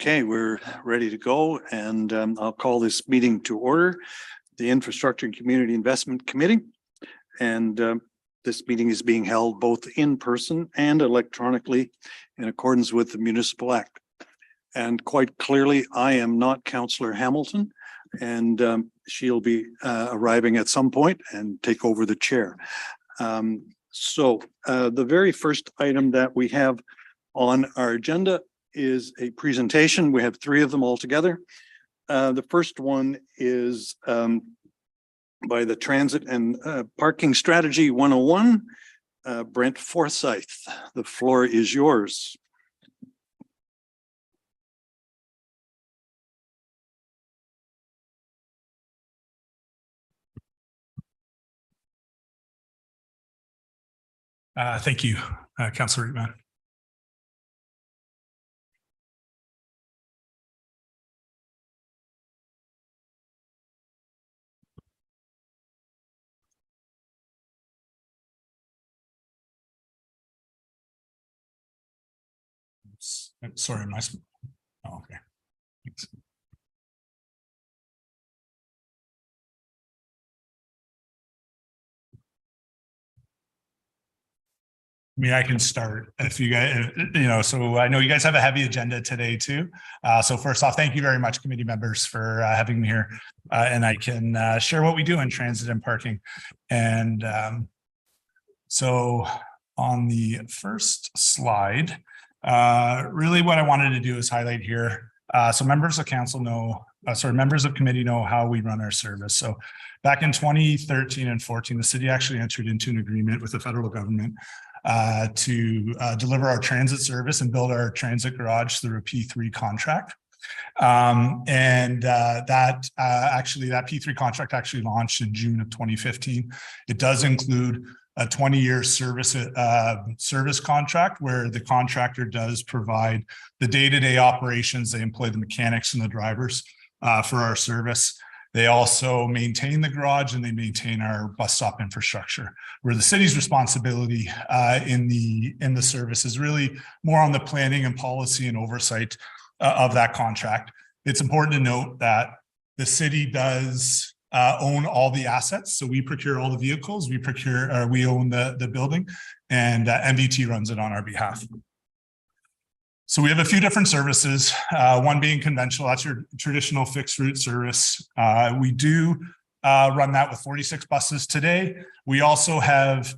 Okay, we're ready to go, and I'll call this meeting to order, the Infrastructure and Community Investment Committee. And this meeting is being held both in person and electronically in accordance with the Municipal Act. And quite clearly, I am not Councillor Hamilton, and she'll be arriving at some point and take over the chair. So the very first item that we have on our agenda is a presentation. We have three of them all together. The first one is by the Transit and Parking Strategy 101, Brent Forsyth. The floor is yours. Thank you, Councillor Reitman. Sorry, my. Oh, okay. Thanks. I mean, I can start if you guys, so I know you guys have a heavy agenda today too. So first off, thank you very much, committee members, for having me here. And I can share what we do in transit and parking. And so on the first slide, really what I wanted to do is highlight here. So members of council know, members of committee know how we run our service. So back in 2013 and 14, the city actually entered into an agreement with the federal government to deliver our transit service and build our transit garage through a P3 contract. That P3 contract actually launched in June of 2015. It does include a 20-year service contract where the contractor does provide the day-to-day operations. They employ the mechanics and the drivers for our service. They also maintain the garage and they maintain our bus stop infrastructure, where the city's responsibility in the service is really more on the planning and policy and oversight of that contract. It's important to note that the city does own all the assets. So we procure all the vehicles, we own the building, and MVT runs it on our behalf. So we have a few different services, one being conventional, that's your traditional fixed route service. We do run that with 46 buses today. We also have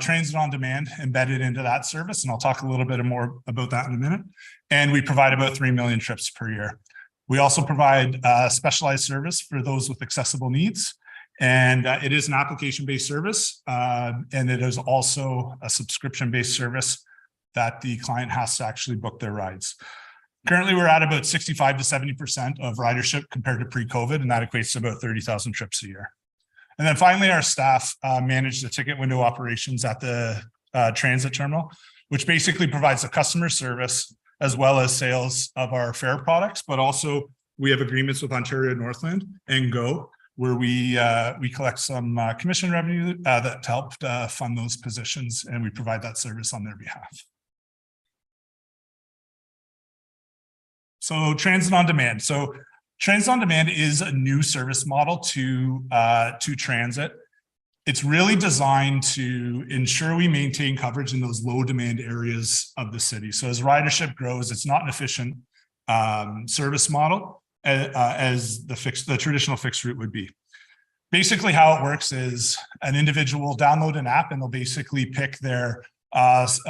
transit on demand embedded into that service, and I'll talk a little bit more about that in a minute. And we provide about 3 million trips per year. We also provide specialized service for those with accessible needs. And it is an application-based service, and it is also a subscription-based service that the client has to actually book their rides. Currently, we're at about 65 to 70% of ridership compared to pre-COVID, and that equates to about 30,000 trips a year. And then finally, our staff manage the ticket window operations at the transit terminal, which basically provides the customer service as well as sales of our fare products, but also we have agreements with Ontario Northland and GO, where we collect some commission revenue that helped fund those positions, and we provide that service on their behalf. So transit on demand. So transit on demand is a new service model to transit. It's really designed to ensure we maintain coverage in those low demand areas of the city. So as ridership grows, it's not an efficient service model as the traditional fixed route would be. Basically how it works is an individual will download an app and they'll basically pick their bus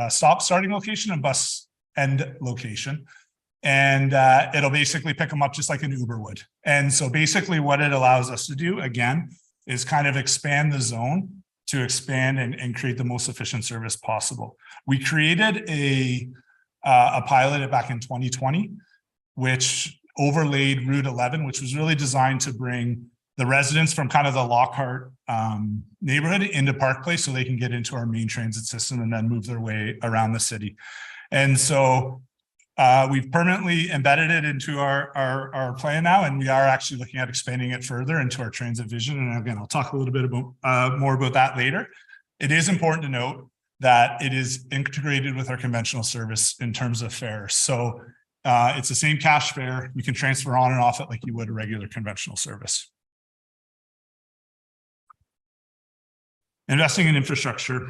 stop starting location and bus end location. And it'll basically pick them up just like an Uber would. And so basically what it allows us to do, again, is kind of expand the zone to expand and create the most efficient service possible. We created a pilot back in 2020, which overlaid Route 11, which was really designed to bring the residents from kind of the Lockhart neighborhood into Park Place so they can get into our main transit system and then move their way around the city. And so we've permanently embedded it into our plan now, and we are actually looking at expanding it further into our transit vision. And again, I'll talk a little bit about more about that later. It is important to note that it is integrated with our conventional service in terms of fares. So It's the same cash fare. You can transfer on and off it like you would a regular conventional service. Investing in infrastructure.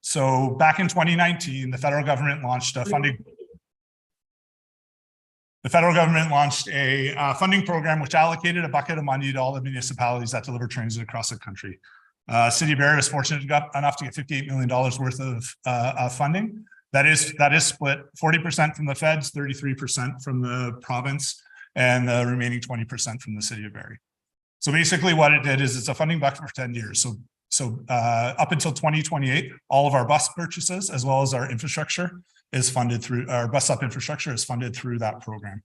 So back in 2019, the federal government launched a funding. The federal government launched a funding program which allocated a bucket of money to all the municipalities that deliver transit across the country. City of Barrie was fortunate enough to get $58 million worth of funding. That is split 40% from the feds, 33% from the province, and the remaining 20% from the City of Barrie. So basically what it did is it's a funding bucket for 10 years. So up until 2028, all of our bus purchases, as well as our infrastructure, is funded through our bus up infrastructure is funded through that program.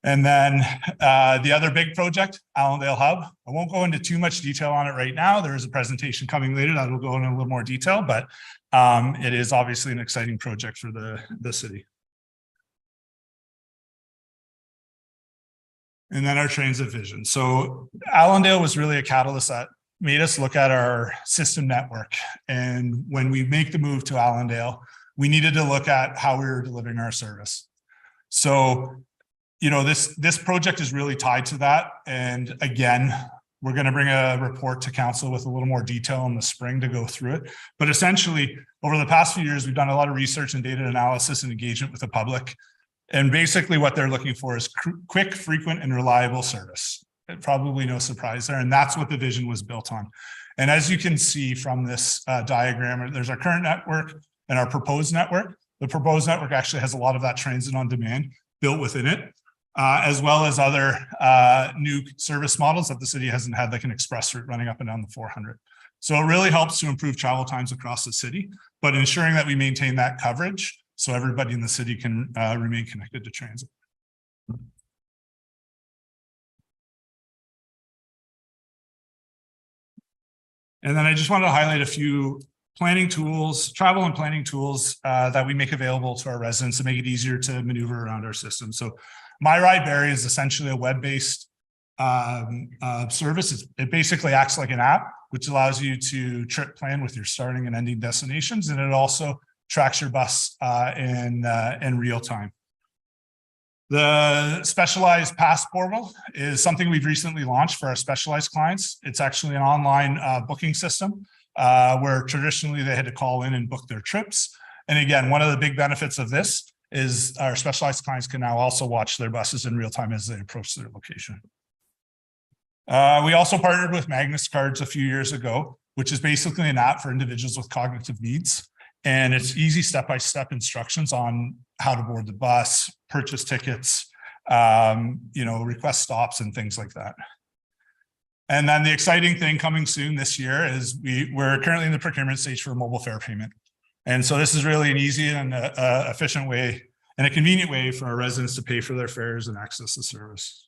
And then the other big project, Allendale Hub. I won't go into too much detail on it right now. There is a presentation coming later that will go into a little more detail, but it is obviously an exciting project for the city. And then our transit vision. So Allendale was really a catalyst that made us look at our system network. And when we make the move to Allendale, we needed to look at how we were delivering our service. So, you know, this project is really tied to that. And again, we're going to bring a report to council with a little more detail in the spring to go through it. But essentially, over the past few years, we've done a lot of research and data analysis and engagement with the public. And basically what they're looking for is quick, frequent, and reliable service. Probably no surprise there. And that's what the vision was built on. And as you can see from this diagram, there's our current network and our proposed network. The proposed network actually has a lot of that transit on demand built within it, as well as other new service models that the city hasn't had, like an express route running up and down the 400. So it really helps to improve travel times across the city, but ensuring that we maintain that coverage so everybody in the city can remain connected to transit. And then I just wanted to highlight a few planning tools, travel and planning tools that we make available to our residents to make it easier to maneuver around our system. So My Ride Barrie is essentially a web-based service. It basically acts like an app, which allows you to trip plan with your starting and ending destinations. And it also tracks your bus in real time. The specialized pass portal is something we've recently launched for our specialized clients. It's actually an online booking system where traditionally they had to call in and book their trips. And again, one of the big benefits of this is our specialized clients can now also watch their buses in real time as they approach their location. We also partnered with Magnus Cards a few years ago, which is basically an app for individuals with cognitive needs. And it's easy step-by-step instructions on how to board the bus, purchase tickets, request stops and things like that. And then the exciting thing coming soon this year is we're currently in the procurement stage for a mobile fare payment. And so this is really an easy and efficient way and a convenient way for our residents to pay for their fares and access the service.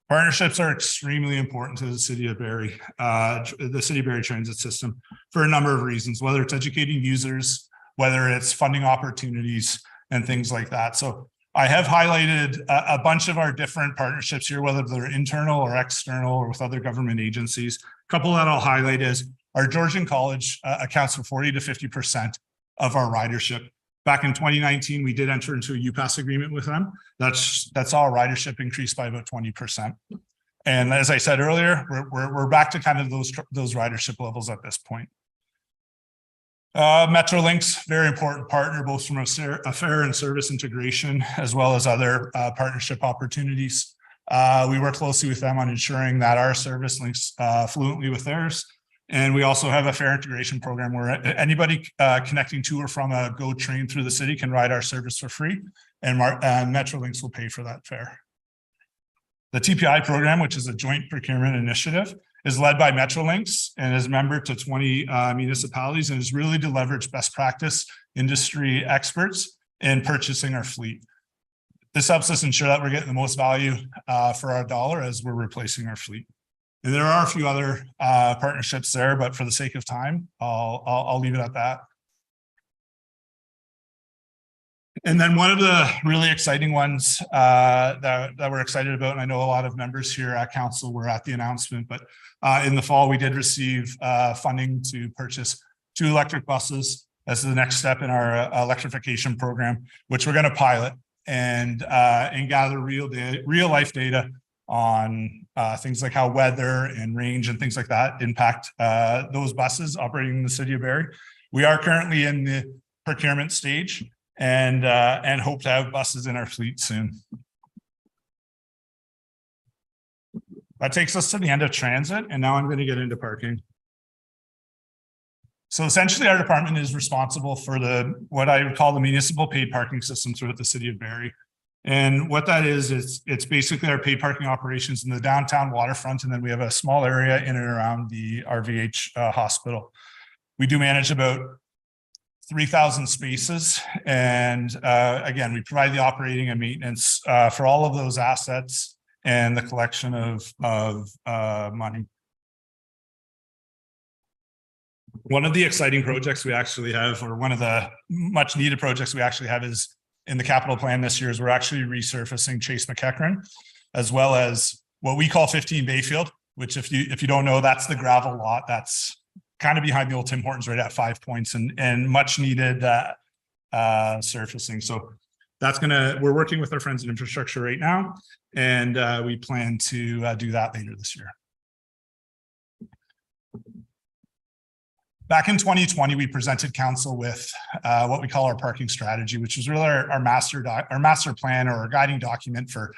Partnerships are extremely important to the City of Barrie, the City of Barrie transit system for a number of reasons, whether it's educating users, whether it's funding opportunities and things like that. So I have highlighted a bunch of our different partnerships here, whether they're internal or external or with other government agencies. A couple that I'll highlight is our Georgian College accounts for 40 to 50% of our ridership. Back in 2019, we did enter into a UPass agreement with them. That's our ridership increased by about 20%. And as I said earlier, we're back to kind of those ridership levels at this point. Metrolinx, very important partner, both from a fare and service integration, as well as other partnership opportunities. We work closely with them on ensuring that our service links fluently with theirs. And we also have a fare integration program where anybody connecting to or from a GO train through the city can ride our service for free, and Metrolinx will pay for that fare. The TPI program, which is a joint procurement initiative, is led by Metrolinx and is a member to 20 municipalities, and is really to leverage best practice industry experts in purchasing our fleet. This helps us ensure that we're getting the most value for our dollar as we're replacing our fleet. And there are a few other partnerships there, but for the sake of time, I'll leave it at that. And then one of the really exciting ones that we're excited about, and I know a lot of members here at council were at the announcement, but in the fall, we did receive funding to purchase 2 electric buses This is the next step in our electrification program, which we're going to pilot and gather real life data on things like how weather and range and things like that impact those buses operating in the city of Barrie. We are currently in the procurement stage and hope to have buses in our fleet soon. That takes us to the end of transit, and now I'm going to get into parking. So essentially, our department is responsible for what I would call the municipal paid parking system throughout the city of Barrie. And what that is it's basically our paid parking operations in the downtown waterfront, and then we have a small area in and around the RVH hospital. We do manage about 3,000 spaces, and again, we provide the operating and maintenance for all of those assets and the collection of money. One of the exciting projects we actually have, or one of the much needed projects we actually have, is in the capital plan this year, is we're actually resurfacing Chase McEachran, as well as what we call 15 Bayfield, which if you don't know, that's the gravel lot that's kind of behind the old Tim Hortons right at 5 Points, and much needed surfacing. So we're working with our friends in infrastructure right now, and we plan to do that later this year. Back in 2020, we presented council with what we call our parking strategy, which is really our master plan, or our guiding document for,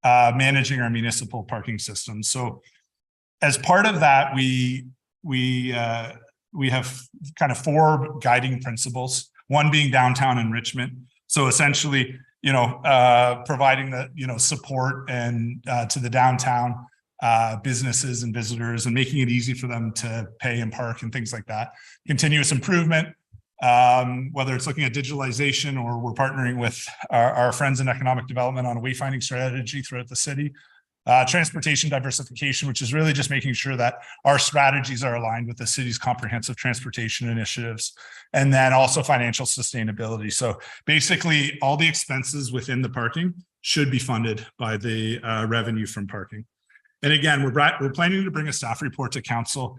managing our municipal parking system. So as part of that, we have kind of 4 guiding principles, one being downtown enrichment. So essentially, providing the, support and to the downtown businesses and visitors, and making it easy for them to pay and park and things like that. Continuous improvement, whether it's looking at digitalization, or we're partnering with our friends in economic development on a wayfinding strategy throughout the city. Transportation diversification, which is really just making sure that our strategies are aligned with the city's comprehensive transportation initiatives, and then also financial sustainability. So basically, all the expenses within the parking should be funded by the revenue from parking. And again, we're planning to bring a staff report to council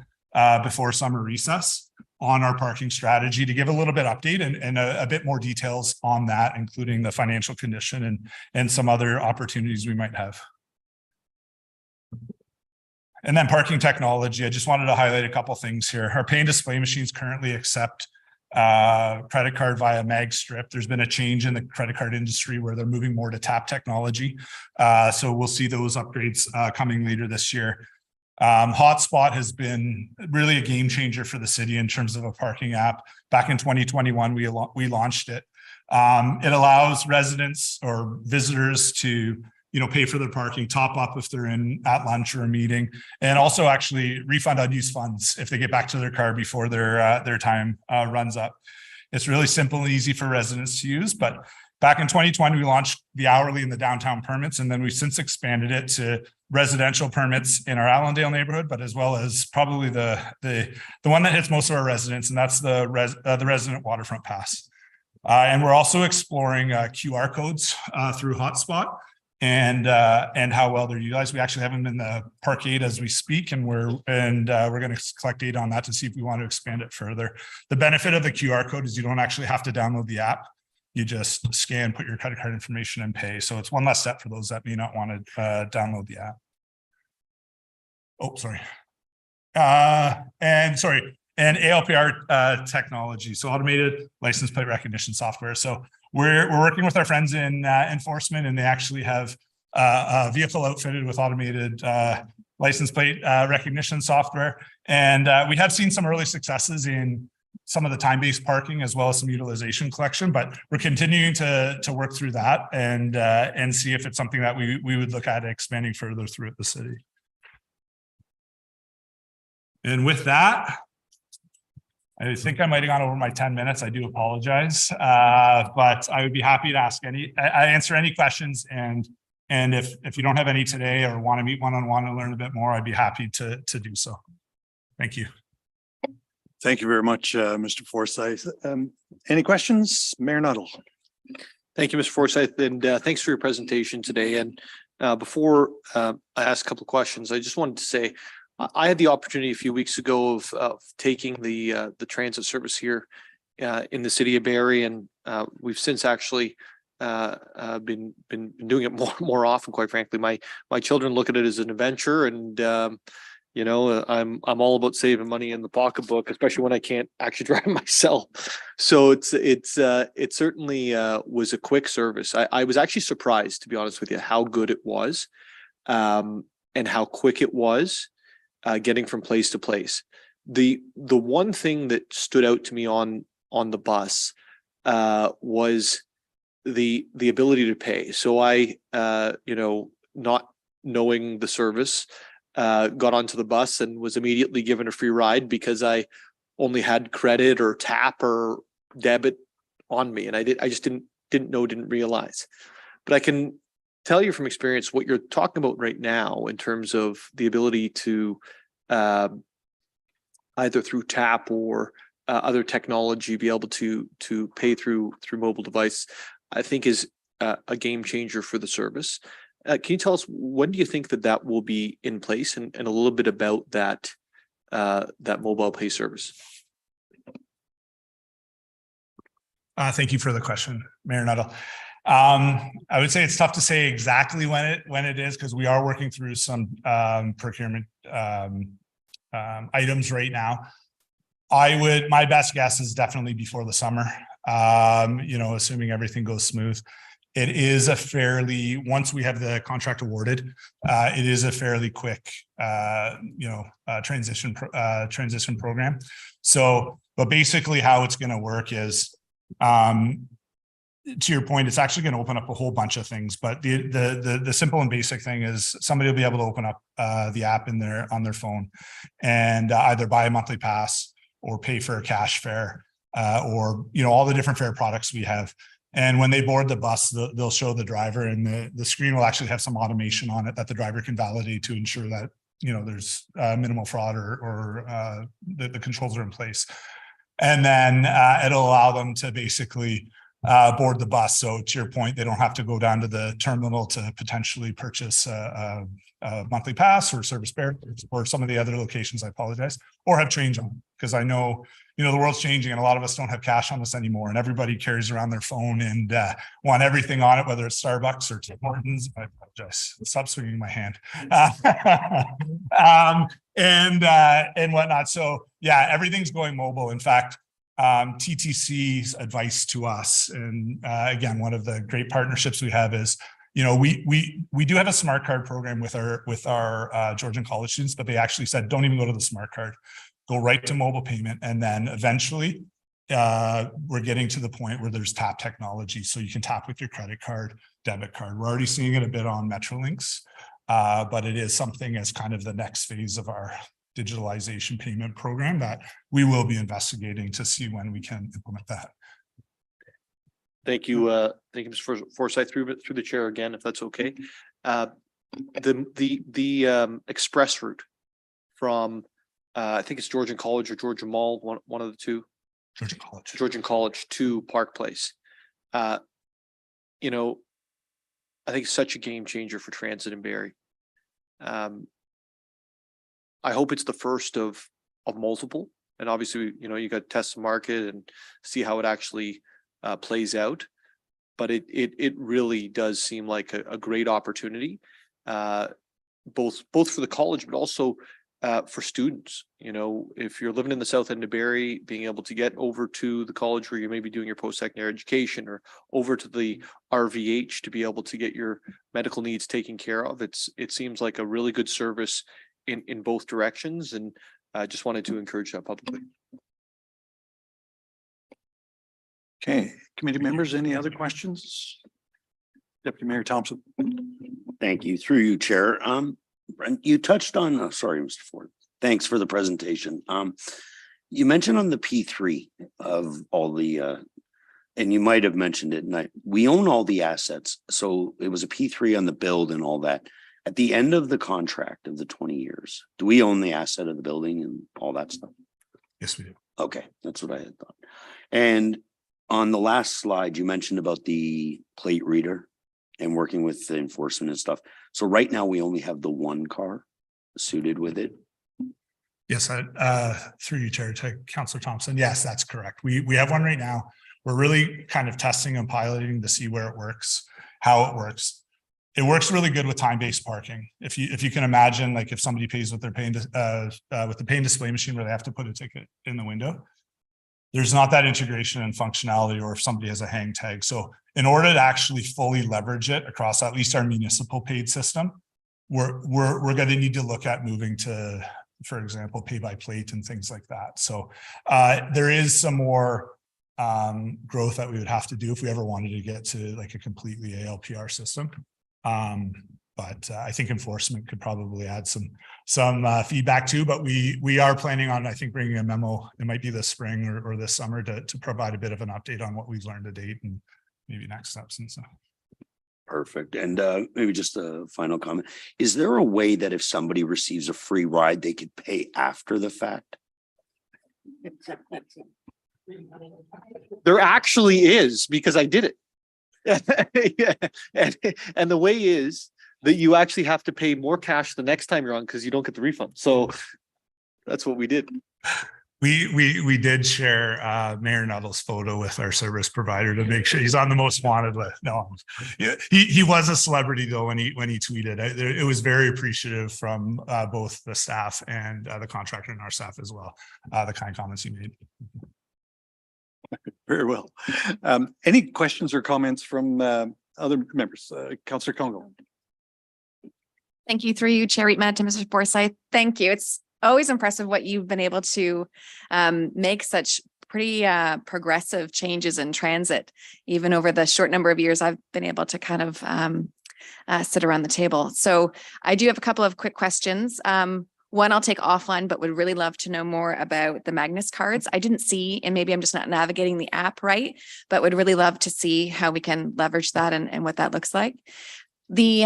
before summer recess on our parking strategy, to give a little bit update and a bit more details on that, including the financial condition and some other opportunities we might have. And then parking technology, I just wanted to highlight a couple things here. Our pay and display machines currently accept credit card via mag strip. There's been a change in the credit card industry where they're moving more to tap technology. So we'll see those upgrades coming later this year. Hotspot has been really a game changer for the city in terms of a parking app. Back in 2021, we launched it. It allows residents or visitors to pay for their parking, top up if they're at lunch or a meeting, and also actually refund unused funds if they get back to their car before their time runs up. It's really simple and easy for residents to use. But back in 2020, we launched the hourly and the downtown permits, and then we've since expanded it to residential permits in our Allendale neighborhood, but as well as probably the one that hits most of our residents, and that's the resident waterfront pass. And we're also exploring QR codes through Hotspot, and how well they're utilized. We actually have them in the parkade as we speak, and we're going to collect data on that to see if we want to expand it further. The benefit of the QR code is you don't actually have to download the app. You just scan, put your credit card information, and pay. So it's one less step for those that may not want to download the app. Oh, sorry. And ALPR technology, so automated license plate recognition software. So we're working with our friends in enforcement, and they actually have a vehicle outfitted with automated license plate recognition software. And we have seen some early successes in some of the time-based parking, as well as some utilization collection, but we're continuing to work through that and see if it's something that we would look at expanding further throughout the city. And with that, I think I might have gone over my 10 minutes. I do apologize, but I would be happy to answer any questions. And if you don't have any today or want to meet one-on-one and learn a bit more, I'd be happy to do so. Thank you. Thank you very much, Mr. Forsyth. Any questions? Mayor Nuttall. Thank you, Mr. Forsyth, and thanks for your presentation today. And before I ask a couple of questions, I just wanted to say, I had the opportunity a few weeks ago of taking the transit service here, in the city of Barrie, and we've since actually been doing it more often. Quite frankly, my children look at it as an adventure, and you know, I'm all about saving money in the pocketbook, especially when I can't actually drive myself. So it certainly was a quick service. I was actually surprised, to be honest with you, how good it was, and how quick it was getting from place to place. The one thing that stood out to me on the bus was the ability to pay. So I, you know, not knowing the service, got onto the bus and was immediately given a free ride because I only had credit or tap or debit on me, and I just didn't realize. But I can tell you from experience what you're talking about right now in terms of the ability to either through tap or other technology be able to pay through mobile device, I think is a game changer for the service. Can you tell us when do you think that will be in place, and a little bit about that mobile pay service? Thank you for the question, Mayor Nuttall. I would say it's tough to say exactly when it is, because we are working through some procurement items right now. My best guess is definitely before the summer, you know, assuming everything goes smooth. It is once we have the contract awarded, it is a fairly quick, you know, transition program. So, but basically how it's going to work is, to your point, it's actually going to open up a whole bunch of things. But the simple and basic thing is somebody will be able to open up the app on their phone and either buy a monthly pass or pay for a cash fare, or, you know, all the different fare products we have. And when they board the bus, they'll show the driver, and the screen will actually have some automation on it that the driver can validate to ensure that, you know, there's minimal fraud or the controls are in place. And then it'll allow them to basically board the bus. So to your point, they don't have to go down to the terminal to potentially purchase a monthly pass or service fare, or some of the other locations, I apologize, or have change on, because I know, you know, the world's changing and a lot of us don't have cash on us anymore, and everybody carries around their phone and want everything on it, whether it's Starbucks or Tim Hortons. I apologize. Stop swinging my hand. And whatnot. So yeah, everything's going mobile. In fact, TTC's advice to us, and again, one of the great partnerships we have is, you know, we do have a smart card program with our Georgian college students, but they actually said, don't even go to the smart card, go right to mobile payment. And then eventually we're getting to the point where there's tap technology. So you can tap with your credit card, debit card. We're already seeing it a bit on Metrolinx, but it is something as kind of the next phase of our digitalization payment program that we will be investigating to see when we can implement that. Thank you, Mr. Forsyth, through the chair again, if that's okay. The express route from I think it's Georgian College or Georgian Mall, one of the two. Georgian College to Park Place. You know, I think it's such a game changer for transit in Barrie. I hope it's the first of multiple, and obviously, you know, you got to test the market and see how it actually plays out. But it really does seem like a great opportunity, both for the college, but also for students. You know, if you're living in the south end of Barrie, being able to get over to the college where you may be doing your post-secondary education, or over to the RVH to be able to get your medical needs taken care of, it seems like a really good service in both directions, and I just wanted to encourage that publicly. Okay, committee members, any other questions? Deputy Mayor Thompson. Thank you. Through you, Chair. Brent, you touched on, sorry, Mr. Ford. Thanks for the presentation. You mentioned on the P3 of all the, and you might have mentioned it, and we own all the assets. So it was a P3 on the build and all that. At the end of the contract of the 20 years, do we own the asset of the building and all that stuff? Yes, we do. Okay, that's what I had thought. And on the last slide, you mentioned about the plate reader and working with the enforcement and stuff. So right now we only have the one car suited with it. Yes, through you, Chair, to Councillor Thompson. Yes, that's correct. We have one right now. We're really kind of testing and piloting to see where it works, how it works. It works really good with time-based parking. If you can imagine, like if somebody pays with their pay with the pay and display machine where they have to put a ticket in the window, there's not that integration and functionality, or if somebody has a hang tag. So in order to actually fully leverage it across at least our municipal paid system, we're going to need to look at moving to, for example, pay by plate and things like that. So there is some more growth that we would have to do if we ever wanted to get to like a completely ALPR system. But I think enforcement could probably add some feedback too. But we are planning on, I think, bringing a memo. It might be this spring or this summer to provide a bit of an update on what we've learned to date and maybe next steps and so. Perfect. And maybe just a final comment. Is there a way that if somebody receives a free ride, they could pay after the fact? There actually is, because I did it. Yeah. And the way is that you actually have to pay more cash the next time you're on because you don't get the refund. So that's what we did. We did share Mayor Nuttall's photo with our service provider to make sure he's on the most wanted list. No, he was a celebrity though when he tweeted. It was very appreciative from both the staff and the contractor and our staff as well. The kind comments he made. Very well. Any questions or comments from other members? Councillor Congo. Thank you. Through you, Chair Reitman, to Mr. Forsyth. Thank you. It's always impressive what you've been able to make such pretty progressive changes in transit, even over the short number of years I've been able to kind of sit around the table. So I do have a couple of quick questions. One I'll take offline, but would really love to know more about the Magnus cards. I didn't see, and maybe I'm just not navigating the app right, but would really love to see how we can leverage that and what that looks like. The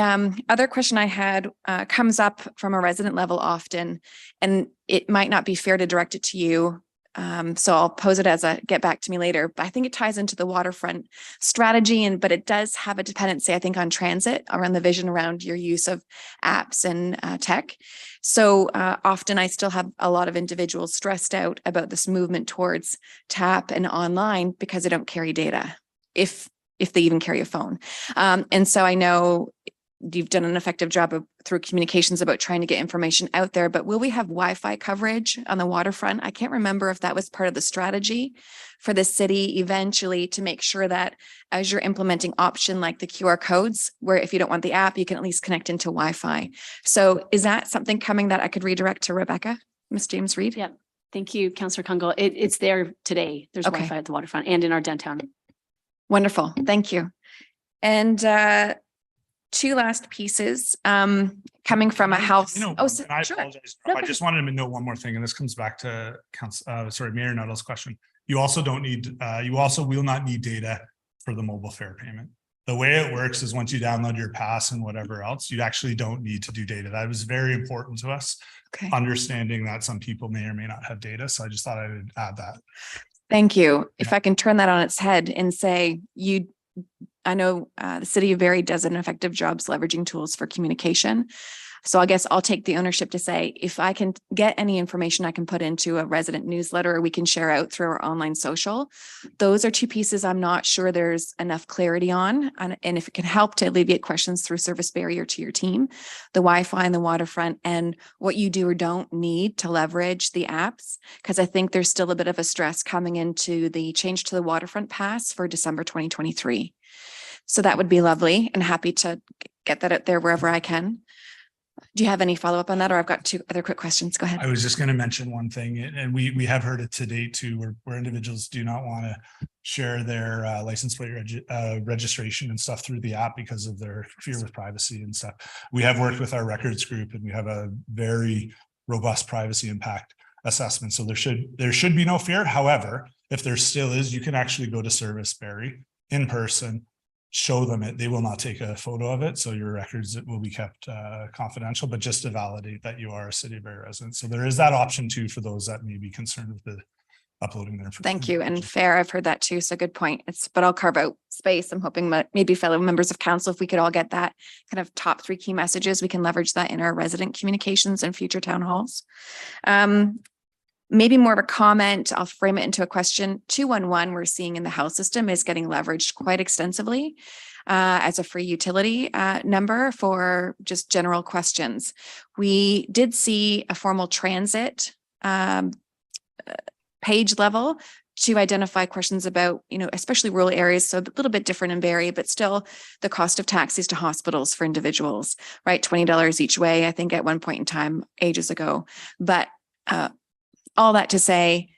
other question I had comes up from a resident level often, and it might not be fair to direct it to you. So I'll pose it as a get back to me later, but I think it ties into the waterfront strategy, but it does have a dependency, I think, on transit around the vision around your use of apps and tech. So often I still have a lot of individuals stressed out about this movement towards tap and online because they don't carry data, if they even carry a phone. And so I know you've done an effective job through communications about trying to get information out there, but will we have Wi-Fi coverage on the waterfront? I can't remember if that was part of the strategy for the city eventually to make sure that as you're implementing option like the QR codes, where if you don't want the app, you can at least connect into Wi-Fi. So is that something coming that I could redirect to Rebecca, Ms. James Reed? Yeah, thank you, Councillor Congo. It's there today. There's Okay. Wi-Fi at the waterfront and in our downtown. Wonderful. Thank you. And two last pieces coming from a house. I Sure. apologize. No, I just wanted to note one more thing, and this comes back to Mayor Nuttall's question. You also don't need, you also will not need data for the mobile fare payment. The way it works is once you download your pass and whatever else, you actually don't need to do data. That was very important to us, Okay. understanding that some people may or may not have data. So I just thought I would add that. Thank you. If I can turn that on its head and say I know the city of Barrie does an effective job leveraging tools for communication. So I guess I'll take the ownership to say, if I can get any information I can put into a resident newsletter or we can share out through our online social, those are two pieces I'm not sure there's enough clarity on. And if it can help to alleviate questions through service barrier to your team, the Wi-Fi and the waterfront and what you do or don't need to leverage the apps, because I think there's still a bit of a stress coming into the change to the waterfront pass for December 2023. So that would be lovely and happy to get that out there wherever I can. Do you have any follow-up on that? Or I've got two other quick questions. Go ahead. I was just going to mention one thing, and we have heard it to date too, where individuals do not want to share their license plate registration and stuff through the app because of their fear with privacy and stuff. We have worked with our records group, and we have a very robust privacy impact assessment. So there should be no fear. However, if there still is, you can actually go to Service Barrie in person, show them it. They will not take a photo of it. So your records will be kept confidential, but just to validate that you are a City of Barrie resident. So there is that option too for those that may be concerned with uploading there. Thank you. And fair, I've heard that too. So good point. But I'll carve out space. I'm hoping maybe fellow members of council, if we could all get that kind of top 3 key messages, we can leverage that in our resident communications and future town halls. Maybe more of a comment, I'll frame it into a question. 211 we're seeing in the health system is getting leveraged quite extensively as a free utility number for just general questions. We did see a formal transit page level to identify questions about, especially rural areas. So a little bit different in Barrie, but still the cost of taxis to hospitals for individuals, right? $20 each way, I think at one point in time, ages ago. But all that to say,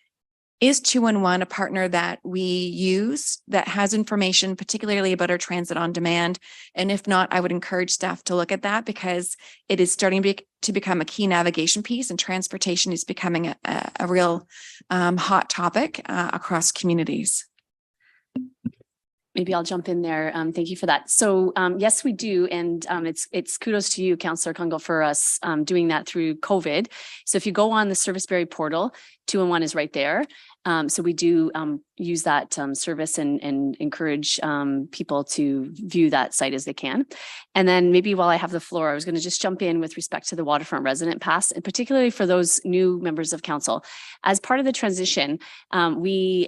is 211 a partner that we use that has information, particularly about our transit on demand? And if not, I would encourage staff to look at that because it is starting to become a key navigation piece, and transportation is becoming a real hot topic across communities. Maybe I'll jump in there. Thank you for that. So yes, we do. And it's kudos to you, Councillor Kungle, for us doing that through COVID. So if you go on the Service Barrie portal, 211 is right there. So we do use that service and encourage people to view that site as they can. And then maybe while I have the floor, I was going to just jump in with respect to the waterfront resident pass, and particularly for those new members of council. As part of the transition, the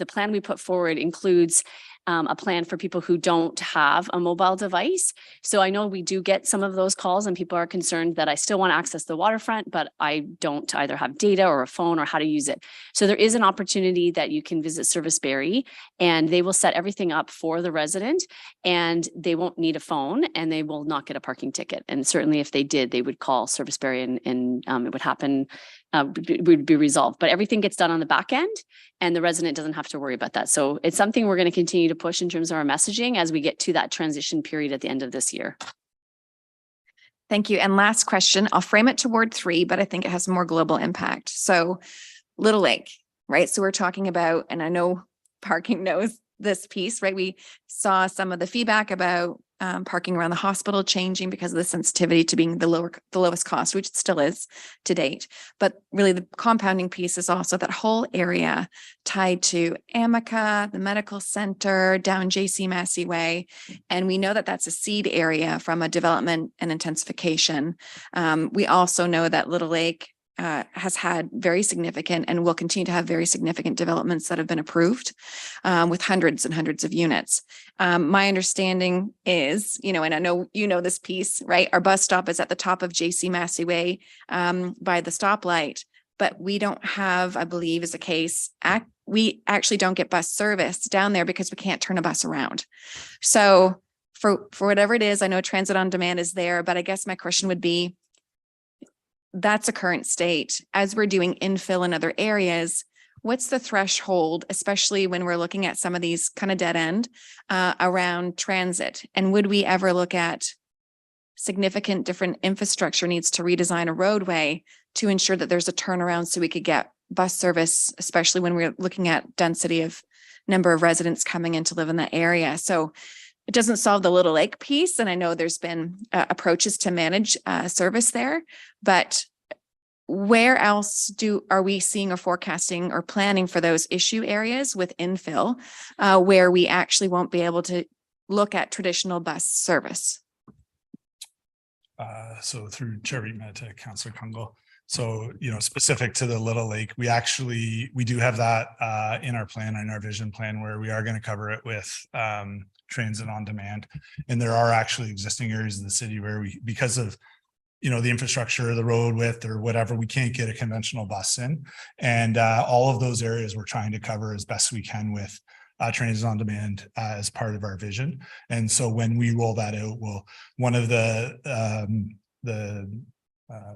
plan we put forward includes a plan for people who don't have a mobile device. So I know we do get some of those calls and people are concerned that I still want to access the waterfront, but I don't either have data or a phone or how to use it. So there is an opportunity that you can visit Service Barrie and they will set everything up for the resident, and they won't need a phone and they will not get a parking ticket. And certainly if they did, they would call Service Barrie and it would happen, would be resolved. But everything gets done on the back end and the resident doesn't have to worry about that. So it's something we're going to continue to push in terms of our messaging as we get to that transition period at the end of this year. Thank you. And last question, I'll frame it toward 3, but I think it has more global impact. So Little Lake, right? So we're talking about, and I know parking knows this piece, right? We saw some of the feedback about parking around the hospital changing because of the sensitivity to being the lowest cost, which it still is to date. But really the compounding piece is also that whole area tied to Amica, the medical center, down JC Massey Way. And we know that that's a seed area from a development and intensification. We also know that Little Lake has had very significant and will continue to have very significant developments that have been approved with hundreds and hundreds of units. My understanding is, and I know this piece, right? Our bus stop is at the top of JC Massey Way by the stoplight, but we don't have, I believe is the case, we actually don't get bus service down there because we can't turn a bus around. So for whatever it is, I know transit on demand is there, but I guess my question would be, that's a current state. As we're doing infill in other areas, what's the threshold, especially when we're looking at some of these kind of dead end around transit? And would we ever look at significant different infrastructure needs to redesign a roadway to ensure that there's a turnaround so we could get bus service, especially when we're looking at density of number of residents coming in to live in that area? So it doesn't solve the Little Lake piece. And I know there's been approaches to manage service there, but where else are we seeing or forecasting or planning for those issue areas with infill where we actually won't be able to look at traditional bus service? So through Chair Reitman to Councillor Kungle. So, specific to the Little Lake, we do have that in our plan, in our vision plan, where we are going to cover it with transit on demand. And there are actually existing areas in the city where because of, the infrastructure, the road width or whatever, we can't get a conventional bus in. And all of those areas we're trying to cover as best we can with transit on demand as part of our vision. And so when we roll that out, one of the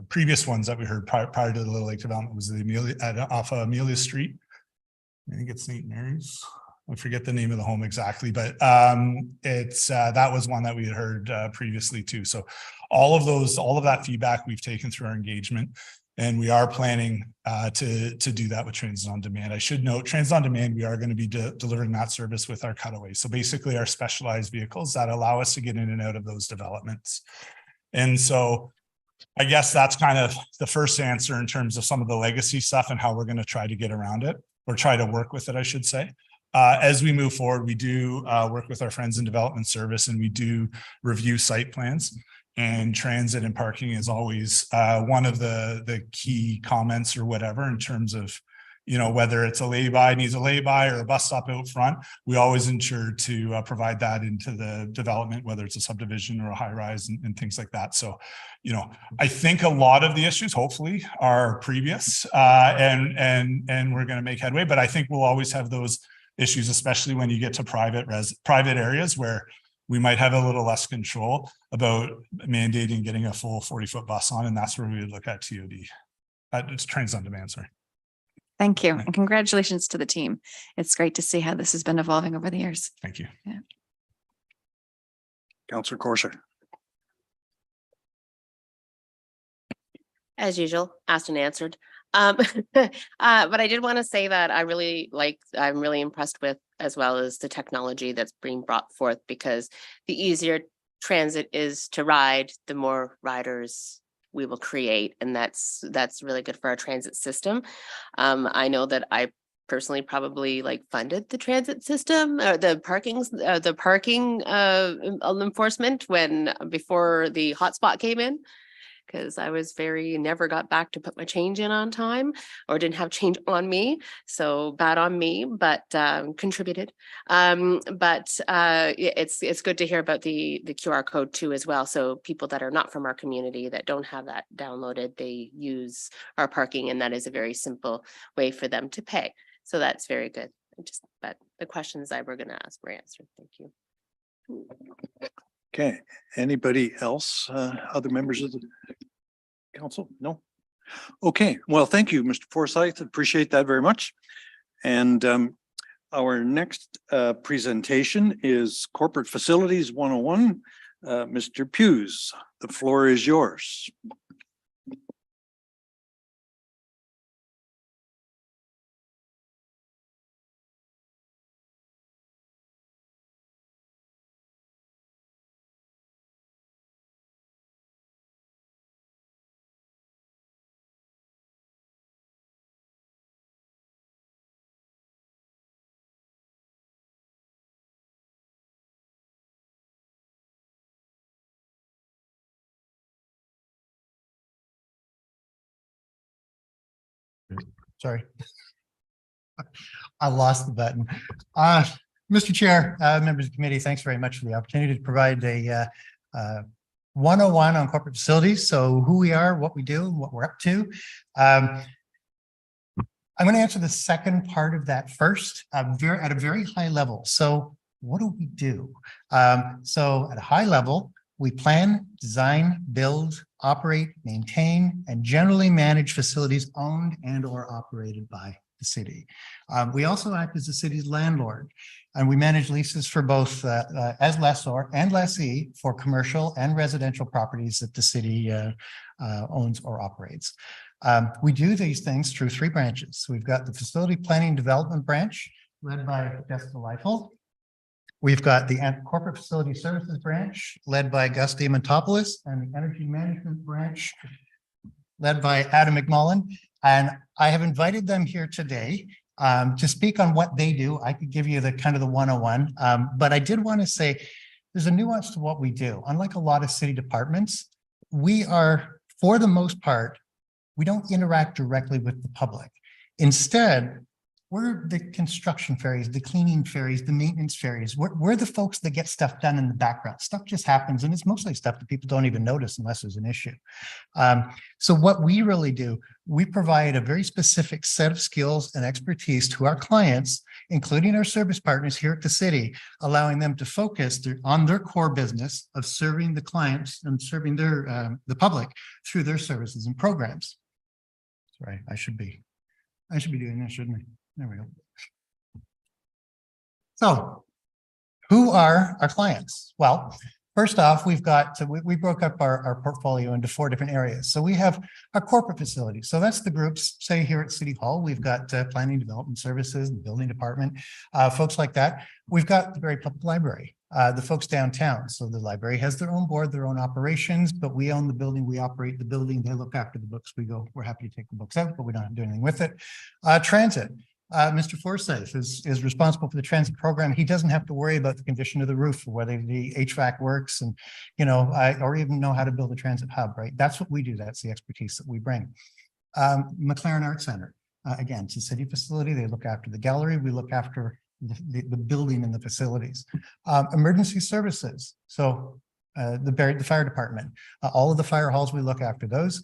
previous ones that we heard prior to the Little Lake development was the off of Amelia Street. I think it's St. Mary's. I forget the name of the home exactly, but it's that was one that we had heard previously too. So all of that feedback we've taken through our engagement, and we are planning to do that with transit on demand. I should note, transit on demand, we are going to be delivering that service with our cutaways. So basically our specialized vehicles that allow us to get in and out of those developments. And so I guess that's kind of the first answer in terms of some of the legacy stuff and how we're going to try to get around it. or try to work with it, I should say. As we move forward, we do work with our friends in development service, and we do review site plans. And transit and parking is always one of the key comments or whatever in terms of, you know, whether it's a lay-by, needs a lay-by, or a bus stop out front. We always ensure to provide that into the development, whether it's a subdivision or a high rise and things like that. So, you know, I think a lot of the issues hopefully are previous and we're going to make headway, but I think we'll always have those issues, especially when you get to private areas where we might have a little less control about mandating getting a full 40-foot bus on, and that's where we would look at TOD. It's trains on demand, sorry. Thank you. And congratulations to the team. It's great to see how this has been evolving over the years. Thank you. Yeah. Councillor Corsia. As usual, asked and answered. But I did want to say that I'm really impressed with, as well as the technology that's being brought forth, because the easier transit is to ride, the more riders we will create. And that's really good for our transit system. I know that I personally probably funded the transit system or the parking enforcement before the hotspot came in, because I was never got back to put my change in on time, or didn't have change on me. So bad on me, but contributed. It's good to hear about the QR code too as well. So people that are not from our community that don't have that downloaded, they use our parking, and that is a very simple way for them to pay. So that's very good. But the questions I were going to ask were answered. Thank you. Okay, anybody else, other members of the council? No? Okay, well, thank you, Mr. Forsyth. Appreciate that very much. And our next presentation is Corporate Facilities 101. Mr. Hughes, the floor is yours. Sorry, I lost the button. Mr. Chair, members of the committee, thanks very much for the opportunity to provide a 101 on corporate facilities. So who we are, what we do, what we're up to. I'm going to answer the second part of that first, at a very high level. So what do we do? So at a high level, we plan, design, build, operate, maintain, and generally manage facilities owned and or operated by the city. We also act as the city's landlord, and we manage leases for both as lessor and lessee for commercial and residential properties that the city owns or operates. We do these things through three branches. We've got the Facility Planning Development branch led by Jessica Leifel. We've got the Corporate Facility Services branch led by Gus Diamantopoulos, and the Energy Management branch led by Adam McMullen. And I have invited them here today to speak on what they do. I could give you the kind of the 101, but I did want to say there's a nuance to what we do. Unlike a lot of city departments, we are, for the most part, we don't interact directly with the public. Instead, we're the construction fairies, the cleaning fairies, the maintenance fairies. We're the folks that get stuff done in the background. Stuff just happens, and it's mostly stuff that people don't even notice unless there's an issue. So what we really do, we provide a very specific set of skills and expertise to our clients, including our service partners here at the city, allowing them to focus on their core business of serving the clients and serving the public through their services and programs. Sorry, I should be doing this, shouldn't I? There we go. So who are our clients? Well, first off, we broke up our portfolio into 4 different areas. So we have our corporate facilities. So that's the groups, say here at City Hall, we've got planning development services, the building department, folks like that. We've got the Barrie Public Library, the folks downtown. So the library has their own board, their own operations, but we own the building, we operate the building, they look after the books. We're happy to take the books out, but we don't do anything with it. Transit. Mr. Forsyth is responsible for the transit program. He doesn't have to worry about the condition of the roof or whether the HVAC works and, or even know how to build a transit hub, right? That's what we do. That's the expertise that we bring. McLaren Art Center, again, it's a city facility. They look after the gallery. We look after the building and the facilities. Emergency services. So the fire department, all of the fire halls, we look after those.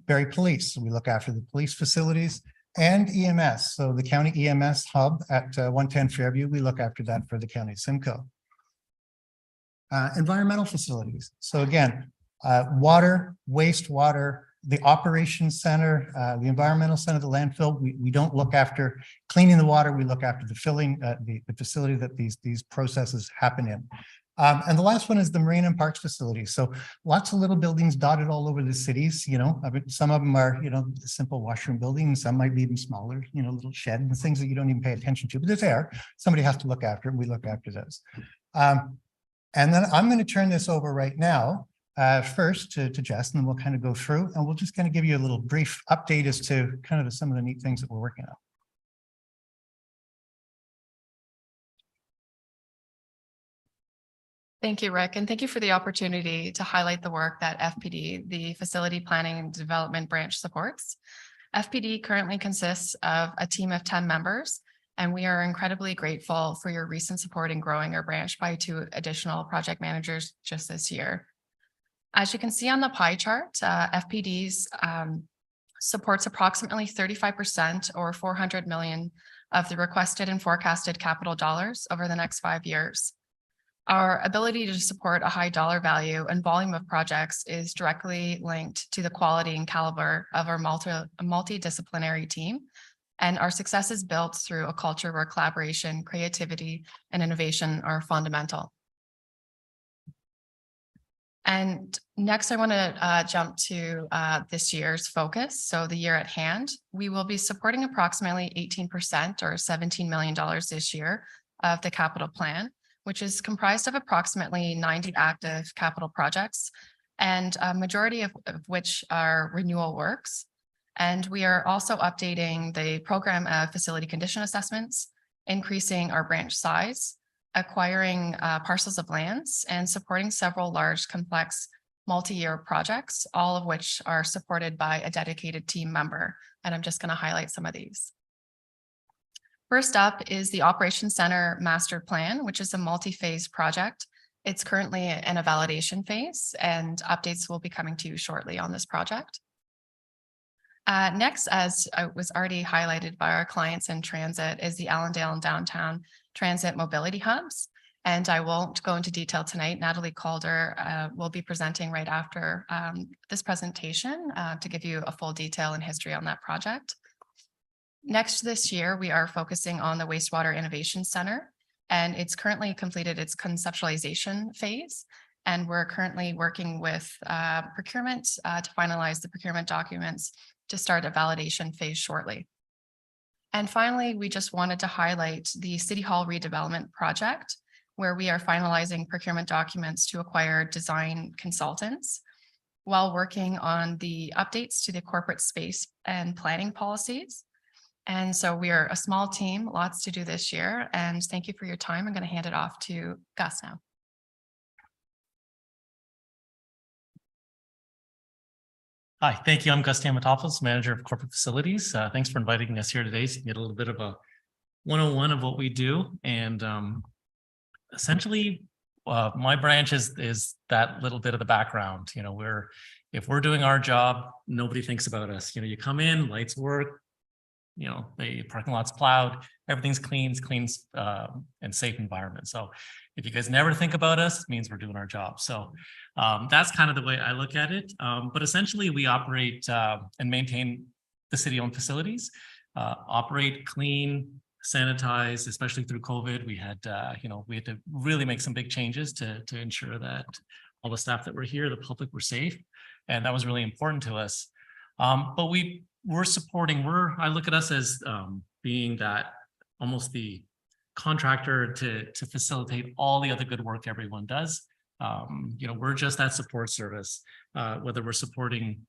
Barrie Police, we look after the police facilities. And EMS, so the county EMS hub at 110 Fairview, we look after that for the county Simcoe. Environmental facilities. So again, water, wastewater, the operations center, the environmental center, the landfill, we don't look after cleaning the water, we look after the filling, the facility that these processes happen in. And the last one is the Marine and Parks facility. So lots of little buildings dotted all over the cities, some of them are, simple washroom buildings, some might be even smaller, little shed and things that you don't even pay attention to, but they're there. Somebody has to look after it. We look after those. And then I'm going to turn this over right now, first to Jess, and then we'll kind of go through and we'll just kind of give you a little brief update as to kind of some of the neat things that we're working on. Thank you, Rick, and thank you for the opportunity to highlight the work that FPD, the Facility Planning and Development Branch, supports. FPD currently consists of a team of 10 members, and we are incredibly grateful for your recent support in growing our branch by 2 additional project managers just this year. As you can see on the pie chart, FPD's supports approximately 35% or 400 million of the requested and forecasted capital dollars over the next 5 years. Our ability to support a high dollar value and volume of projects is directly linked to the quality and caliber of our multidisciplinary team. And our success is built through a culture where collaboration, creativity, and innovation are fundamental. And next, I want to jump to this year's focus. So the year at hand, we will be supporting approximately 18% or $17 million this year of the capital plan, which is comprised of approximately 90 active capital projects, and a majority of which are renewal works. And we are also updating the program of facility condition assessments, increasing our branch size, acquiring parcels of lands, and supporting several large, complex, multi-year projects, all of which are supported by a dedicated team member. And I'm just going to highlight some of these. First up is the Operations Center Master Plan, which is a multi-phase project. It's currently in a validation phase, and updates will be coming to you shortly on this project. Next, as was already highlighted by our clients in transit, is the Allendale and Downtown Transit Mobility Hubs. And I won't go into detail tonight. Natalie Calder will be presenting right after this presentation to give you a full detail and history on that project. Next this year, we are focusing on the Wastewater Innovation Center, and it's currently completed its conceptualization phase. And we're currently working with procurement to finalize the procurement documents to start a validation phase shortly. And finally, we just wanted to highlight the City Hall redevelopment project, where we are finalizing procurement documents to acquire design consultants while working on the updates to the corporate space and planning policies. And so we are a small team, lots to do this year. And thank you for your time. I'm going to hand it off to Gus now. Hi, thank you. I'm Gus Tamatopoulos, Manager of Corporate Facilities. Thanks for inviting us here today to get a little bit of a 101 of what we do. And essentially, my branch is that little bit of the background. If we're doing our job, nobody thinks about us. You come in, lights work, the parking lot's plowed, everything's clean, and safe environment. So if you guys never think about us, it means we're doing our job. So that's kind of the way I look at it. But essentially, we operate and maintain the city-owned facilities, operate, clean, sanitize, especially through COVID. We had to really make some big changes to ensure that all the staff that were here, the public, were safe. And that was really important to us. But we're supporting, I look at us as being that almost the contractor to facilitate all the other good work everyone does. We're just that support service, whether we're supporting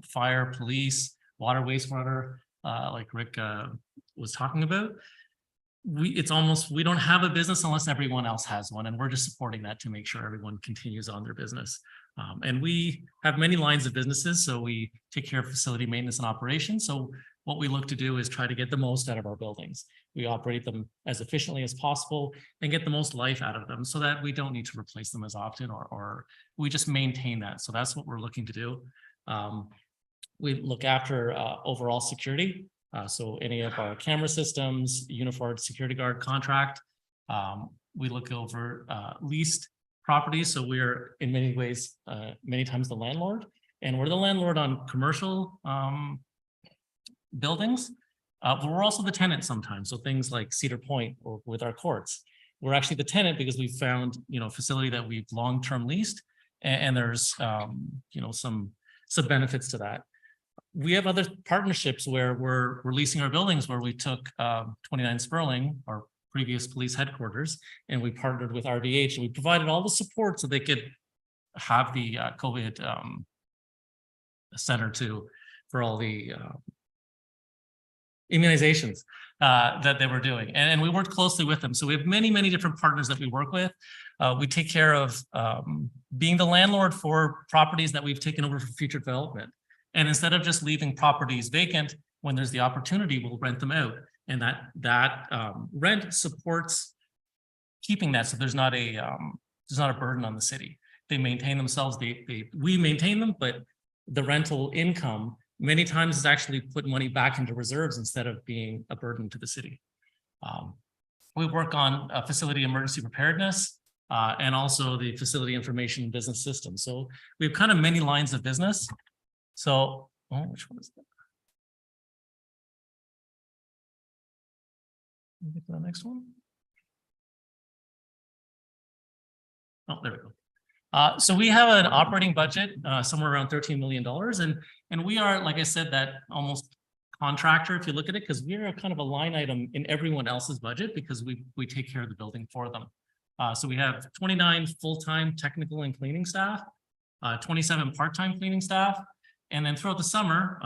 fire, police, water, wastewater, like Rick was talking about. We don't have a business unless everyone else has one, and we're just supporting that to make sure everyone continues on their business. And we have many lines of businesses, so we take care of facility maintenance and operations. So what we look to do is try to get the most out of our buildings. We operate them as efficiently as possible and get the most life out of them so that we don't need to replace them as often, or we just maintain that. So that's what we're looking to do. We look after overall security. So any of our camera systems, uniformed security guard contract. We look over leased properties. So we're in many ways, many times the landlord, and we're the landlord on commercial buildings. But we're also the tenant sometimes. So things like Cedar Point or with our courts, we're actually the tenant because we found, a facility that we've long-term leased, and there's, some benefits to that. We have other partnerships where we're leasing our buildings, where we took 29 Sperling, our previous police headquarters, and we partnered with RDH, and we provided all the support so they could have the COVID center for all the immunizations that they were doing. And we worked closely with them. So we have many, many different partners that we work with. We take care of being the landlord for properties that we've taken over for future development. And instead of just leaving properties vacant, when there's the opportunity, we'll rent them out. And that rent supports keeping that, so there's not a burden on the city. They maintain themselves. We maintain them, but the rental income many times is actually put money back into reserves instead of being a burden to the city. We work on facility emergency preparedness and also the facility information business system. So we have kind of many lines of business. So, which one is that? Get to the next one. Oh, there we go. So we have an operating budget somewhere around $13 million. And we are, like I said, that almost contractor, if you look at it, because we are kind of a line item in everyone else's budget because we take care of the building for them. So we have 29 full-time technical and cleaning staff, 27 part-time cleaning staff. And then throughout the summer,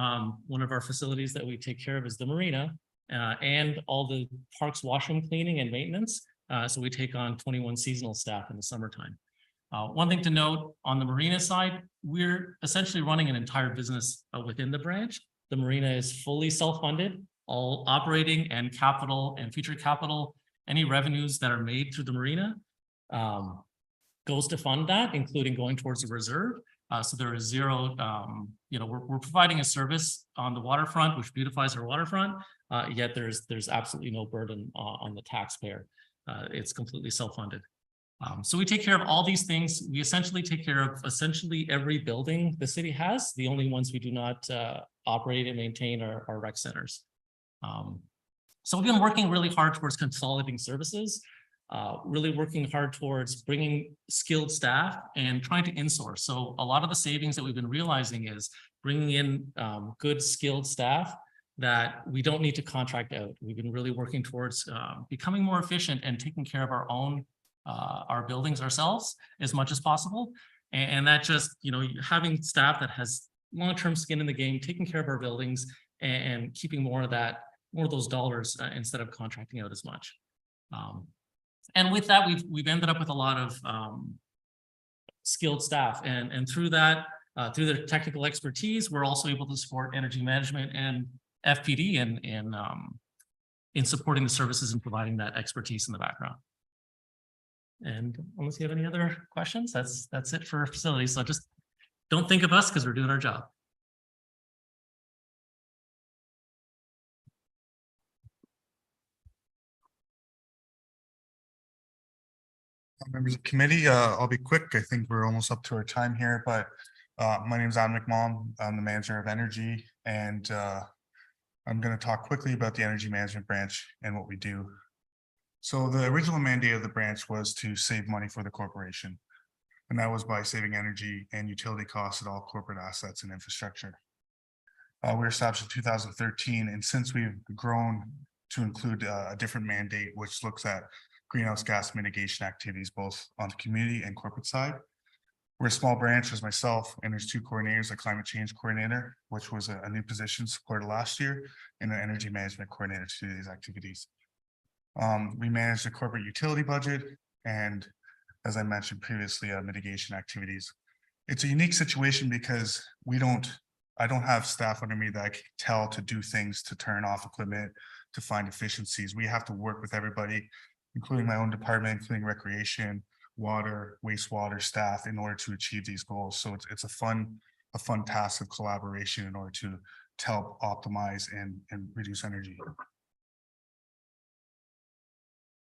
one of our facilities that we take care of is the marina and all the parks washroom cleaning and maintenance. So we take on 21 seasonal staff in the summertime. One thing to note on the marina side, we're essentially running an entire business within the branch. The marina is fully self-funded, all operating and capital and future capital. Any revenues that are made through the marina goes to fund that, including going towards the reserve. So there is zero, we're providing a service on the waterfront, which beautifies our waterfront, yet there's absolutely no burden on the taxpayer. It's completely self-funded. So we take care of all these things. We essentially take care of every building the city has. The only ones we do not operate and maintain are rec centers. So we've been working really hard towards consolidating services, really working hard towards bringing skilled staff and trying to insource. So a lot of the savings that we've been realizing is bringing in good skilled staff that we don't need to contract out. We've been really working towards becoming more efficient and taking care of our buildings ourselves as much as possible. And that just, having staff that has long-term skin in the game, taking care of our buildings and keeping more of those dollars instead of contracting out as much. And with that, we've ended up with a lot of skilled staff, and through that, through their technical expertise, we're also able to support energy management and FPD in supporting the services and providing that expertise in the background. And unless you have any other questions, that's it for facilities. So just don't think of us because we're doing our job. Members of the committee, I'll be quick. I think we're almost up to our time here, but my name is Adam McMahon. I'm the manager of energy, and I'm going to talk quickly about the energy management branch and what we do. So the original mandate of the branch was to save money for the corporation, and that was by saving energy and utility costs at all corporate assets and infrastructure. We were established in 2013, and since we've grown to include a different mandate, which looks at greenhouse gas mitigation activities, both on the community and corporate side. We're a small branch, there's myself, and there's two coordinators, a climate change coordinator, which was a new position supported last year, and an energy management coordinator to do these activities. We manage the corporate utility budget and, as I mentioned previously, mitigation activities. It's a unique situation because I don't have staff under me that I can tell to do things, to turn off equipment, to find efficiencies. We have to work with everybody, including my own department, including recreation, water, wastewater staff, in order to achieve these goals. So it's a fun task of collaboration in order to help optimize and reduce energy.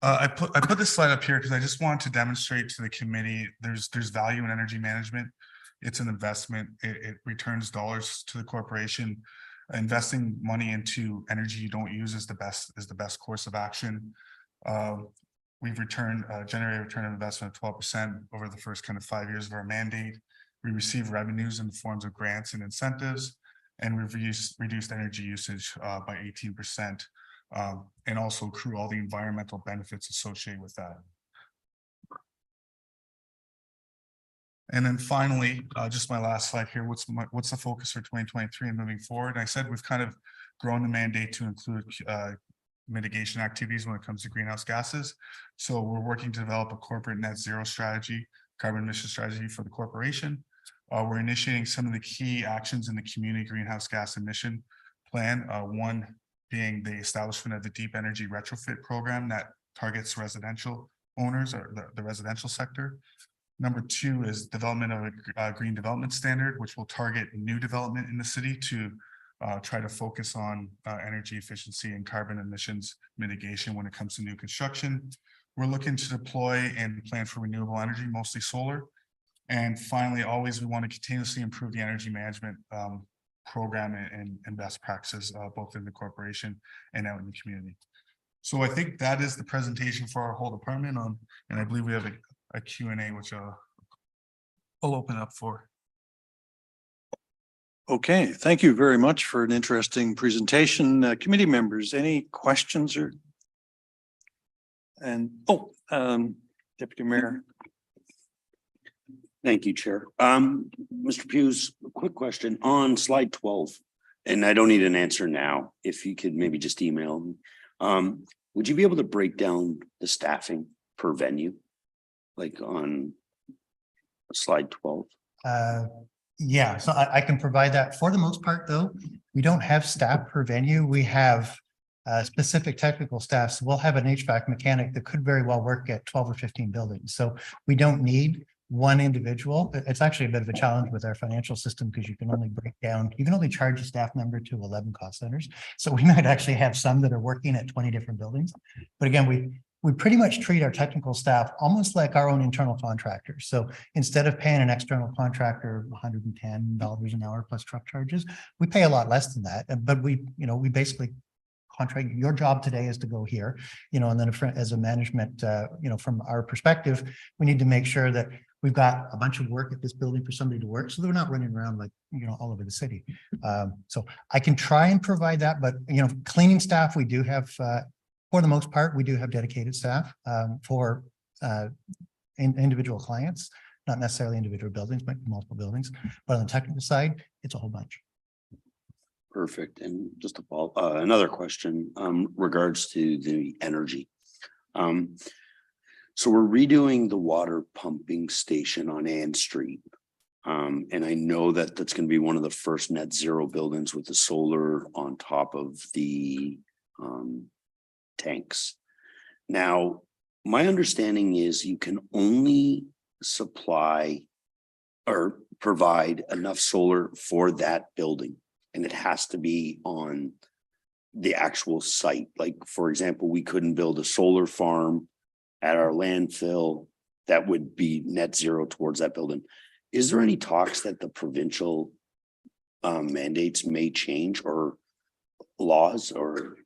I put this slide up here because I just want to demonstrate to the committee there's value in energy management. It's an investment. It returns dollars to the corporation. Investing money into energy you don't use is the best course of action. We've generated a return on investment of 12% over the first kind of 5 years of our mandate. We receive revenues in the forms of grants and incentives, and we've reduced energy usage by 18%, and also accrue all the environmental benefits associated with that. And then finally, just my last slide here, what's the focus for 2023 and moving forward? I said we've kind of grown the mandate to include mitigation activities when it comes to greenhouse gases. So we're working to develop a corporate net zero strategy, carbon emission strategy for the corporation. We're initiating some of the key actions in the community greenhouse gas emission plan. One being the establishment of the deep energy retrofit program that targets residential owners or the residential sector. Number two is development of a green development standard, which will target new development in the city to try to focus on energy efficiency and carbon emissions mitigation when it comes to new construction. We're looking to deploy and plan for renewable energy, mostly solar. And finally, always we want to continuously improve the energy management program and best practices, both in the corporation and out in the community. So I think that is the presentation for our whole department and I believe we have a Q&A, which I'll open up for. Okay, thank you very much for an interesting presentation. Committee members, any questions or? And, Deputy Mayor. Thank you, Chair. Mr. Hughes, a quick question on slide 12, and I don't need an answer now. If you could maybe just email me. Would you be able to break down the staffing per venue, like on slide 12? Yeah, so I can provide that. For the most part, though, we don't have staff per venue. We have specific technical staff. So we'll have an HVAC mechanic that could very well work at 12 or 15 buildings. So we don't need one individual. It's actually a bit of a challenge with our financial system because you can only charge a staff member to 11 cost centers. So we might actually have some that are working at 20 different buildings. But again, we pretty much treat our technical staff almost like our own internal contractors. So instead of paying an external contractor $110 an hour plus truck charges, we pay a lot less than that. But we basically contract, your job today is to go here, and then as a management, from our perspective, we need to make sure that we've got a bunch of work at this building for somebody to work. So they're not running around like, all over the city. So I can try and provide that, but, cleaning staff, we do have, for the most part, we do have dedicated staff for individual clients, not necessarily individual buildings, but multiple buildings. But on the technical side, it's a whole bunch. Perfect. And just to follow another question regards to the energy. So we're redoing the water pumping station on Ann Street. And I know that that's going to be one of the first net zero buildings with the solar on top of the tanks. Now, my understanding is you can only supply or provide enough solar for that building, and it has to be on the actual site. Like, for example, we couldn't build a solar farm at our landfill that would be net zero towards that building. Is there any talks that the provincial mandates may change or laws or?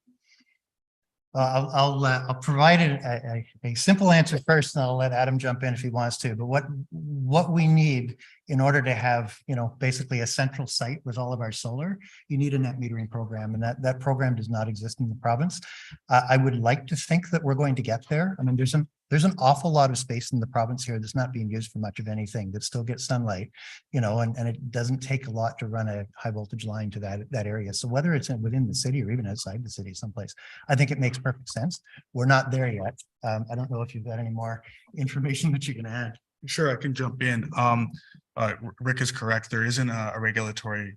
I'll provide a simple answer first, and I'll let Adam jump in if he wants to. But what we need in order to have, basically a central site with all of our solar, you need a net metering program, and that program does not exist in the province. I would like to think that we're going to get there. I mean, there's There's an awful lot of space in the province here that's not being used for much of anything, that still gets sunlight, you know, and it doesn't take a lot to run a high voltage line to that area. So whether it's within the city or even outside the city someplace, I think it makes perfect sense. We're not there yet. I don't know if you've got any more information that you can add. Sure, I can jump in. Rick is correct. There isn't a regulatory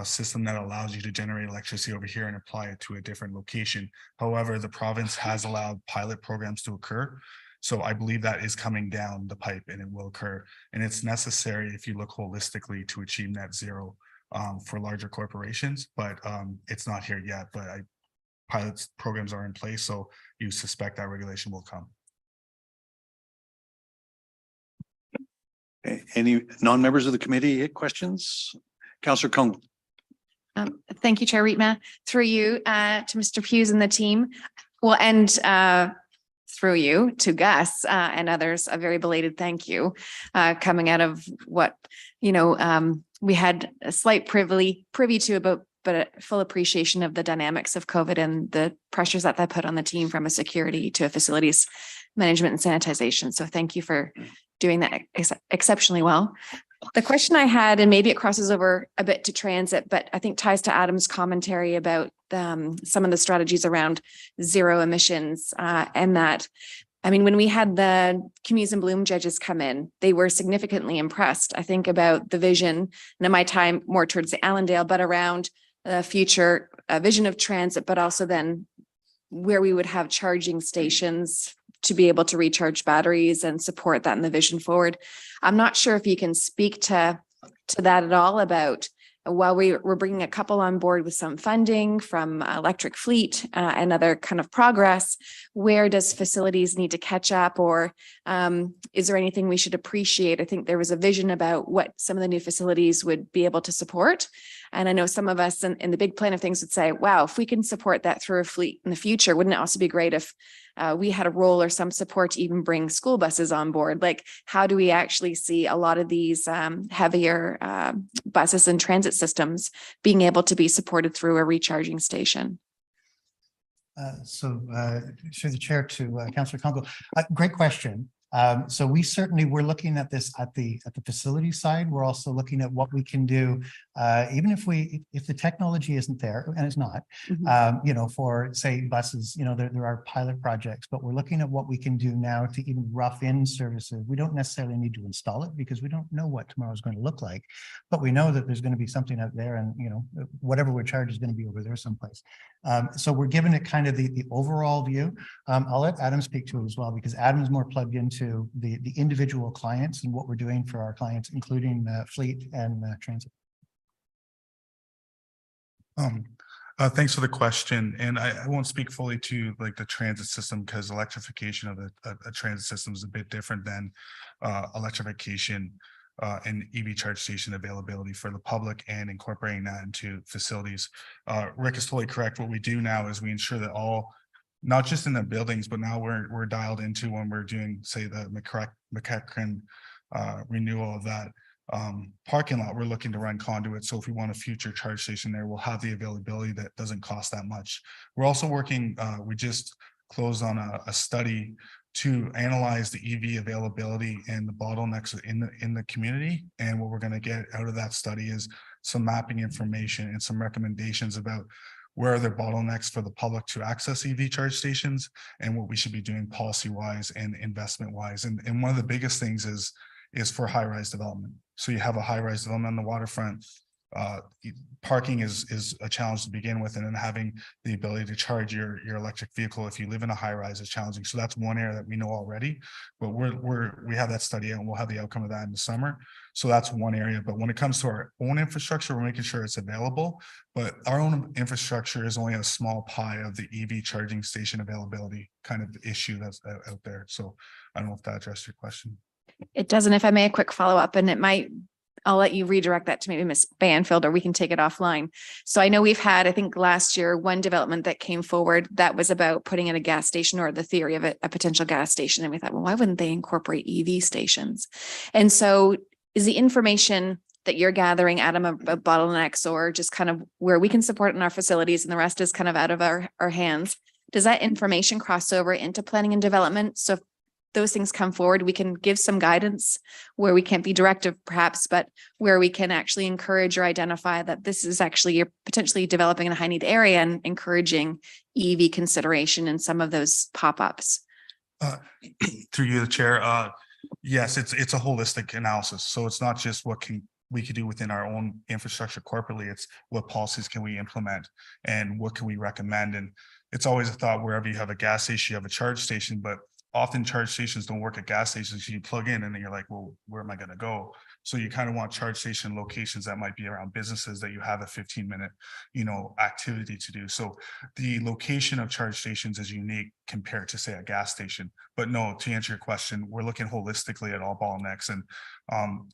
system that allows you to generate electricity over here and apply it to a different location. However, the province has allowed pilot programs to occur. So I believe that is coming down the pipe and it will occur. And it's necessary if you look holistically to achieve net zero for larger corporations, but it's not here yet. But pilot programs are in place, so you suspect that regulation will come. Okay. Any non-members of the committee questions? Councillor Kung. Thank you, Chair Rietma. Through you to Mr. Hughes and the team. Well, and through you to Gus and others, a very belated thank you coming out of what, you know, we had a slight privy to about, but a full appreciation of the dynamics of COVID and the pressures that put on the team from a security to a facilities management and sanitization. So thank you for doing that exceptionally well. The question I had, and maybe it crosses over a bit to transit, but I think ties to Adam's commentary about some of the strategies around zero emissions and that, I mean, when we had the Communities in Bloom judges come in, they were significantly impressed, I think, about the vision, and in my time more towards the Allendale, but around the future vision of transit, but also then where we would have charging stations to be able to recharge batteries and support that in the vision forward. I'm not sure if you can speak to that at all about while we're bringing a couple on board with some funding from electric fleet and other kind of progress, where does facilities need to catch up, or is there anything we should appreciate? I think there was a vision about what some of the new facilities would be able to support. And I know some of us in the big plan of things would say, wow, if we can support that through a fleet in the future, wouldn't it also be great if we had a role or some support to even bring school buses on board? Like, how do we actually see a lot of these heavier buses and transit systems being able to be supported through a recharging station? Through the chair to Councillor Congo, great question. So we're looking at this at the facility side. We're also looking at what we can do, even if the technology isn't there, and it's not, you know, for say buses, you know, there are pilot projects, but we're looking at what we can do now to even rough in services. We don't necessarily need to install it because we don't know what tomorrow is going to look like, but we know that there's going to be something out there, and you know, whatever we're charged is going to be over there someplace. So we're giving it kind of the overall view. I'll let Adam speak to it as well, because Adam's more plugged into the individual clients and what we're doing for our clients, including fleet and transit. Thanks for the question. And I won't speak fully to like the transit system, because electrification of a transit system is a bit different than electrification and EV charge station availability for the public and incorporating that into facilities. Rick is totally correct. What we do now is we ensure that all, not just in the buildings, but now we're dialed into when we're doing, say, the McEachran renewal of that parking lot, we're looking to run conduit. So if we want a future charge station there, we'll have the availability that doesn't cost that much. We're also working, we just closed on a study to analyze the EV availability and the bottlenecks in the community. And what we're going to get out of that study is some mapping information and some recommendations about where are there bottlenecks for the public to access EV charge stations, and what we should be doing policy wise and investment wise. And one of the biggest things is for high-rise development. So you have a high-rise development on the waterfront. Parking is a challenge to begin with, and then having the ability to charge your electric vehicle if you live in a high-rise is challenging. So that's one area that we know already, but we have that study and we'll have the outcome of that in the summer. So that's one area. But when it comes to our own infrastructure, we're making sure it's available, but our own infrastructure is only a small pie of the EV charging station availability kind of issue that's out there. So I don't know if that addressed your question. It doesn't. If I may, a quick follow-up, and it might, I'll let you redirect that to maybe Ms. Banfield, or we can take it offline. So I know we've had, I think last year, one development that came forward that was about putting in a gas station, or the theory of it, a potential gas station. And we thought, well, why wouldn't they incorporate EV stations? And so is the information that you're gathering, Adam, about bottlenecks, or just kind of where we can support in our facilities and the rest is kind of out of our hands? does that information cross over into planning and development? So if those things come forward, we can give some guidance where we can't be directive perhaps, but where we can actually encourage or identify that this is actually you're potentially developing in a high need area and encouraging EV consideration in some of those pop-ups. Through you, the chair, yes, it's a holistic analysis. So it's not just what we could do within our own infrastructure corporately. It's what policies can we implement and what can we recommend. And it's always a thought wherever you have a gas station, you have a charge station, but often charge stations don't work at gas stations. You plug in and then you're like, well, where am I going to go? So you kind of want charge station locations that might be around businesses that you have a 15-minute, activity to do. So the location of charge stations is unique compared to say a gas station. But no, to answer your question, we're looking holistically at all bottlenecks, and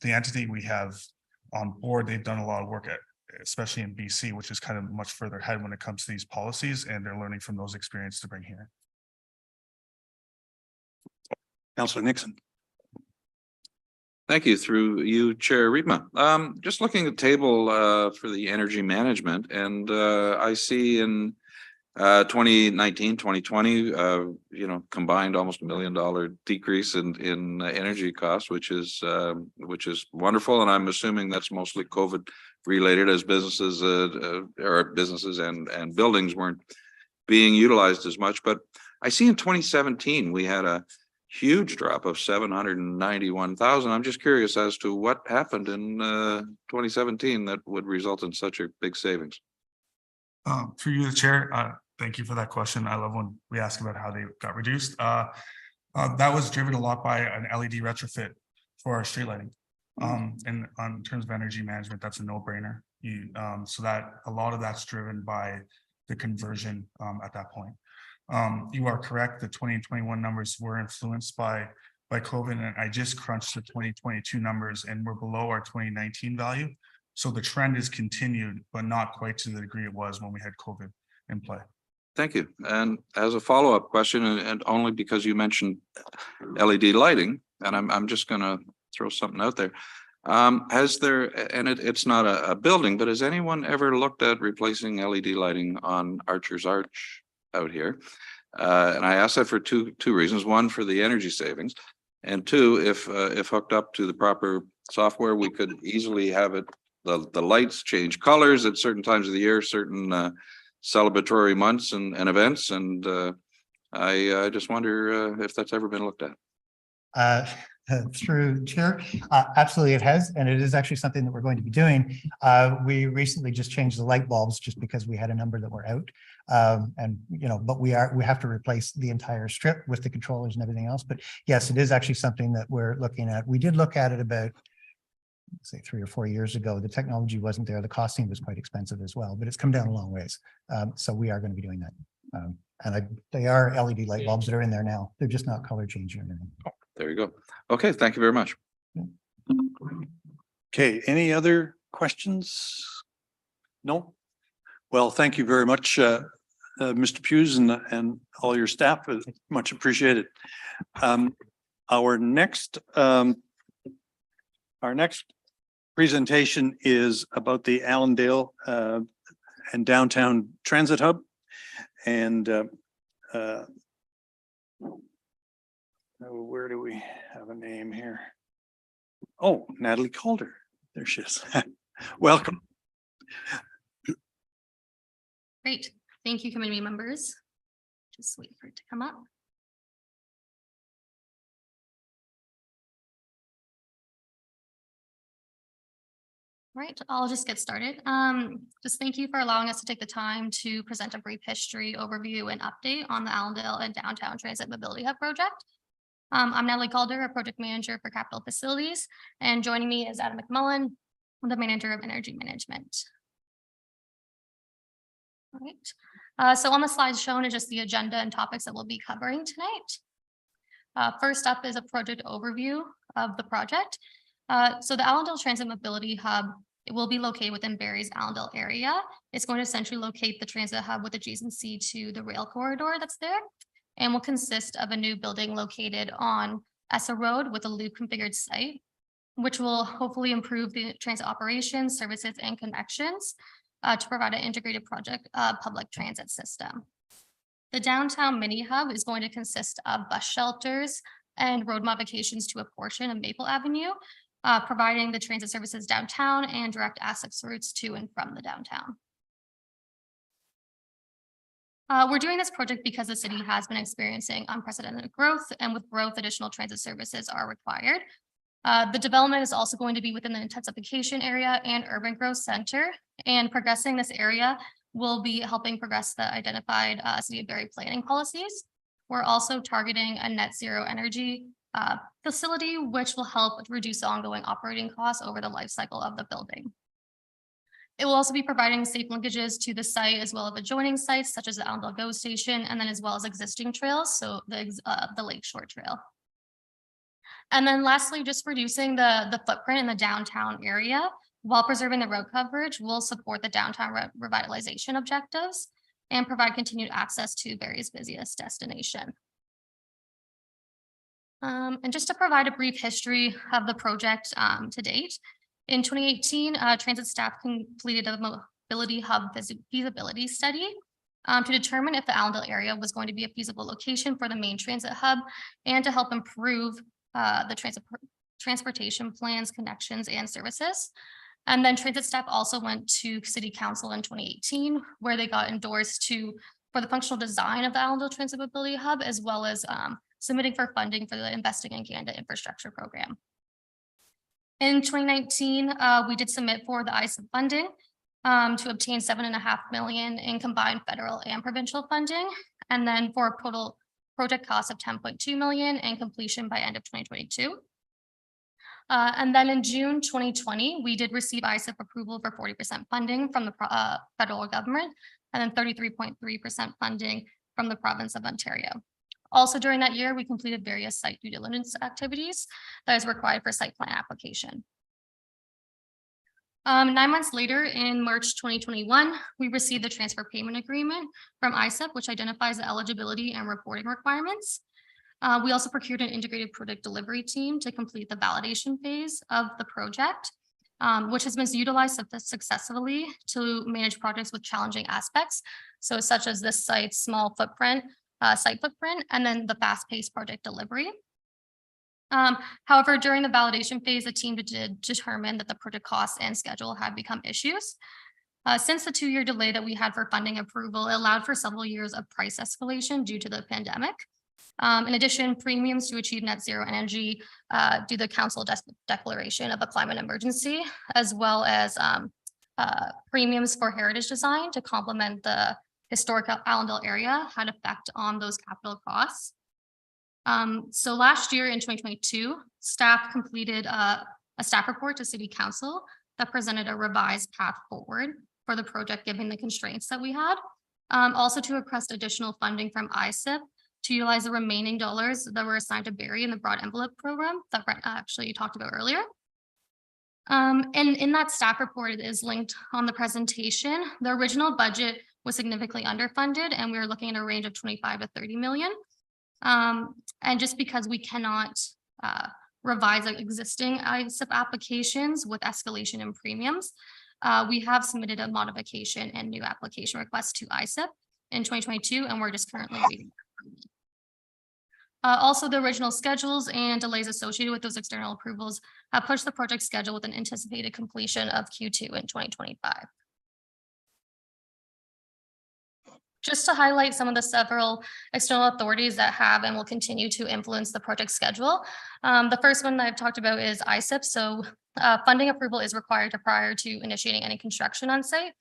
the entity we have on board, they've done a lot of work especially in BC, which is kind of much further ahead when it comes to these policies, and they're learning from those experiences to bring here. Councillor Nixon. Thank you. Through you, Chair Riepma. Just looking at the table for the energy management, and I see in 2019, 2020, combined almost $1 million decrease in energy costs, which is wonderful. And I'm assuming that's mostly COVID related, as businesses and buildings weren't being utilized as much. But I see in 2017 we had a huge drop of 791,000. I'm just curious as to what happened in 2017 that would result in such a big savings. Through you, the chair, thank you for that question. I love when we ask about how they got reduced. That was driven a lot by an LED retrofit for our street lighting. And on terms of energy management, that's a no-brainer. So that a lot of that's driven by the conversion at that point. You are correct. The 2021 numbers were influenced by COVID, and I just crunched the 2022 numbers, and we're below our 2019 value. So the trend is continued, but not quite to the degree it was when we had COVID in play. Thank you. And as a follow-up question, and only because you mentioned LED lighting, and I'm just going to throw something out there. Has there, and it's not a building, but has anyone ever looked at replacing LED lighting on Archer's Arch out here? And I ask that for two reasons. One, for the energy savings, and two, if hooked up to the proper software, we could easily have it, the lights change colors at certain times of the year, certain celebratory months and events. And I just wonder if that's ever been looked at. Through chair, absolutely it has, and it is actually something that we're going to be doing. We recently just changed the light bulbs just because we had a number that were out, but we have to replace the entire strip with the controllers and everything else. But yes, it is actually something that we're looking at. We did look at it about, say, 3 or 4 years ago. The technology wasn't there. The costing was quite expensive as well, but it's come down a long ways. So we are going to be doing that. They are LED light bulbs that are in there now. They're just not color changing or anything. There you go. Okay, thank you very much. Okay, any other questions? No? Well, thank you very much, Mr. Hughes and all your staff. Much appreciated. Our next presentation is about the Allendale and downtown transit hub. And where do we have a name here? Oh, Natalie Calder. There she is. Welcome. Great. Thank you, committee members. Just wait for it to come up. Right, I'll just get started. Just thank you for allowing us to take the time to present a brief history, overview, and update on the Allendale and Downtown Transit Mobility Hub project. I'm Natalie Calder, a project manager for Capital Facilities, and joining me is Adam McMullen, the manager of energy management. All right, so on the slides shown is just the agenda and topics that we'll be covering tonight. First up is a project overview of the project. So the Allendale Transit Mobility Hub, it will be located within Barrie's Allendale area. It's going to essentially locate the transit hub with adjacency to the rail corridor that's there, and will consist of a new building located on Essa Road with a loop configured site, which will hopefully improve the transit operations, services, and connections to provide an integrated public transit system. The downtown mini hub is going to consist of bus shelters and road modifications to a portion of Maple Avenue, providing the transit services downtown and direct access routes to and from the downtown. We're doing this project because the city has been experiencing unprecedented growth, and with growth, additional transit services are required. The development is also going to be within the intensification area and urban growth center, and progressing this area will be helping progress the identified City of Barrie planning policies. We're also targeting a net zero energy facility, which will help reduce the ongoing operating costs over the life cycle of the building. It will also be providing safe linkages to the site as well as adjoining sites such as the Allendale GO station, and then as well as existing trails, so the Lakeshore Trail. And then lastly, just reducing the footprint in the downtown area while preserving the road coverage will support the downtown revitalization objectives and provide continued access to Barrie's busiest destination. And just to provide a brief history of the project to date, in 2018, transit staff completed a mobility hub feasibility study to determine if the Allendale area was going to be a feasible location for the main transit hub and to help improve the transportation plans, connections, and services. And then transit staff also went to City Council in 2018, where they got endorsed for the functional design of the Allendale Transit Mobility Hub, as well as submitting for funding for the Investing in Canada Infrastructure Program. In 2019, we did submit for the ISIP funding to obtain $7.5 million in combined federal and provincial funding, and then for a total project cost of $10.2 million and completion by end of 2022. And then in June 2020, we did receive ISIP approval for 40% funding from the federal government, and then 33.3% funding from the province of Ontario. Also during that year, we completed various site due diligence activities that is required for site plan application. 9 months later, in March 2021, we received the transfer payment agreement from ISIP, which identifies the eligibility and reporting requirements. We also procured an integrated project delivery team to complete the validation phase of the project, which has been utilized successfully to manage projects with challenging aspects. So such as this site's small footprint, site footprint, and then the fast-paced project delivery. However, during the validation phase, the team did determine that the project costs and schedule had become issues. Since the 2-year delay that we had for funding approval, it allowed for several years of price escalation due to the pandemic. In addition, premiums to achieve net zero energy due to the council declaration of a climate emergency, as well as premiums for heritage design to complement the historic Allendale area had effect on those capital costs. So last year in 2022, staff completed a staff report to City Council that presented a revised path forward for the project, given the constraints that we had. Also to request additional funding from ISIP to utilize the remaining dollars that were assigned to Barrie in the broad envelope program that Brent actually talked about earlier. And in that staff report, it is linked on the presentation. The original budget was significantly underfunded, and we were looking at a range of 25 to 30 million. And just because we cannot revise existing ISIP applications with escalation in premiums, we have submitted a modification and new application request to ISIP in 2022, and we're just currently waiting. Also, the original schedules and delays associated with those external approvals have pushed the project schedule with an anticipated completion of Q2 in 2025. Just to highlight some of the several external authorities that have and will continue to influence the project schedule. The first one that I've talked about is ISIP. So funding approval is required prior to initiating any construction on site.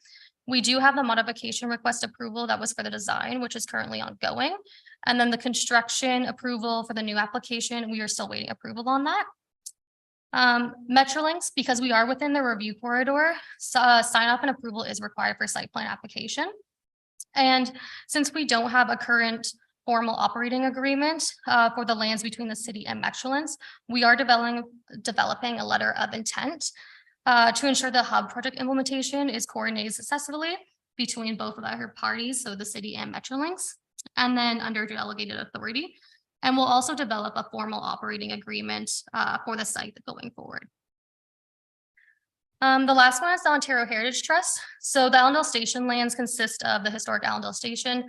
We do have the modification request approval that was for the design, which is currently ongoing. And then the construction approval for the new application, we are still waiting approval on that. Metrolinx, because we are within the review corridor, sign off and approval is required for site plan application. And since we don't have a current formal operating agreement for the lands between the city and Metrolinx, we are developing a letter of intent to ensure the hub project implementation is coordinated successfully between both of our parties, so the city and Metrolinx, and then under delegated authority. And we'll also develop a formal operating agreement for the site going forward. The last one is the Ontario Heritage Trust. So the Allendale Station lands consist of the historic Allendale Station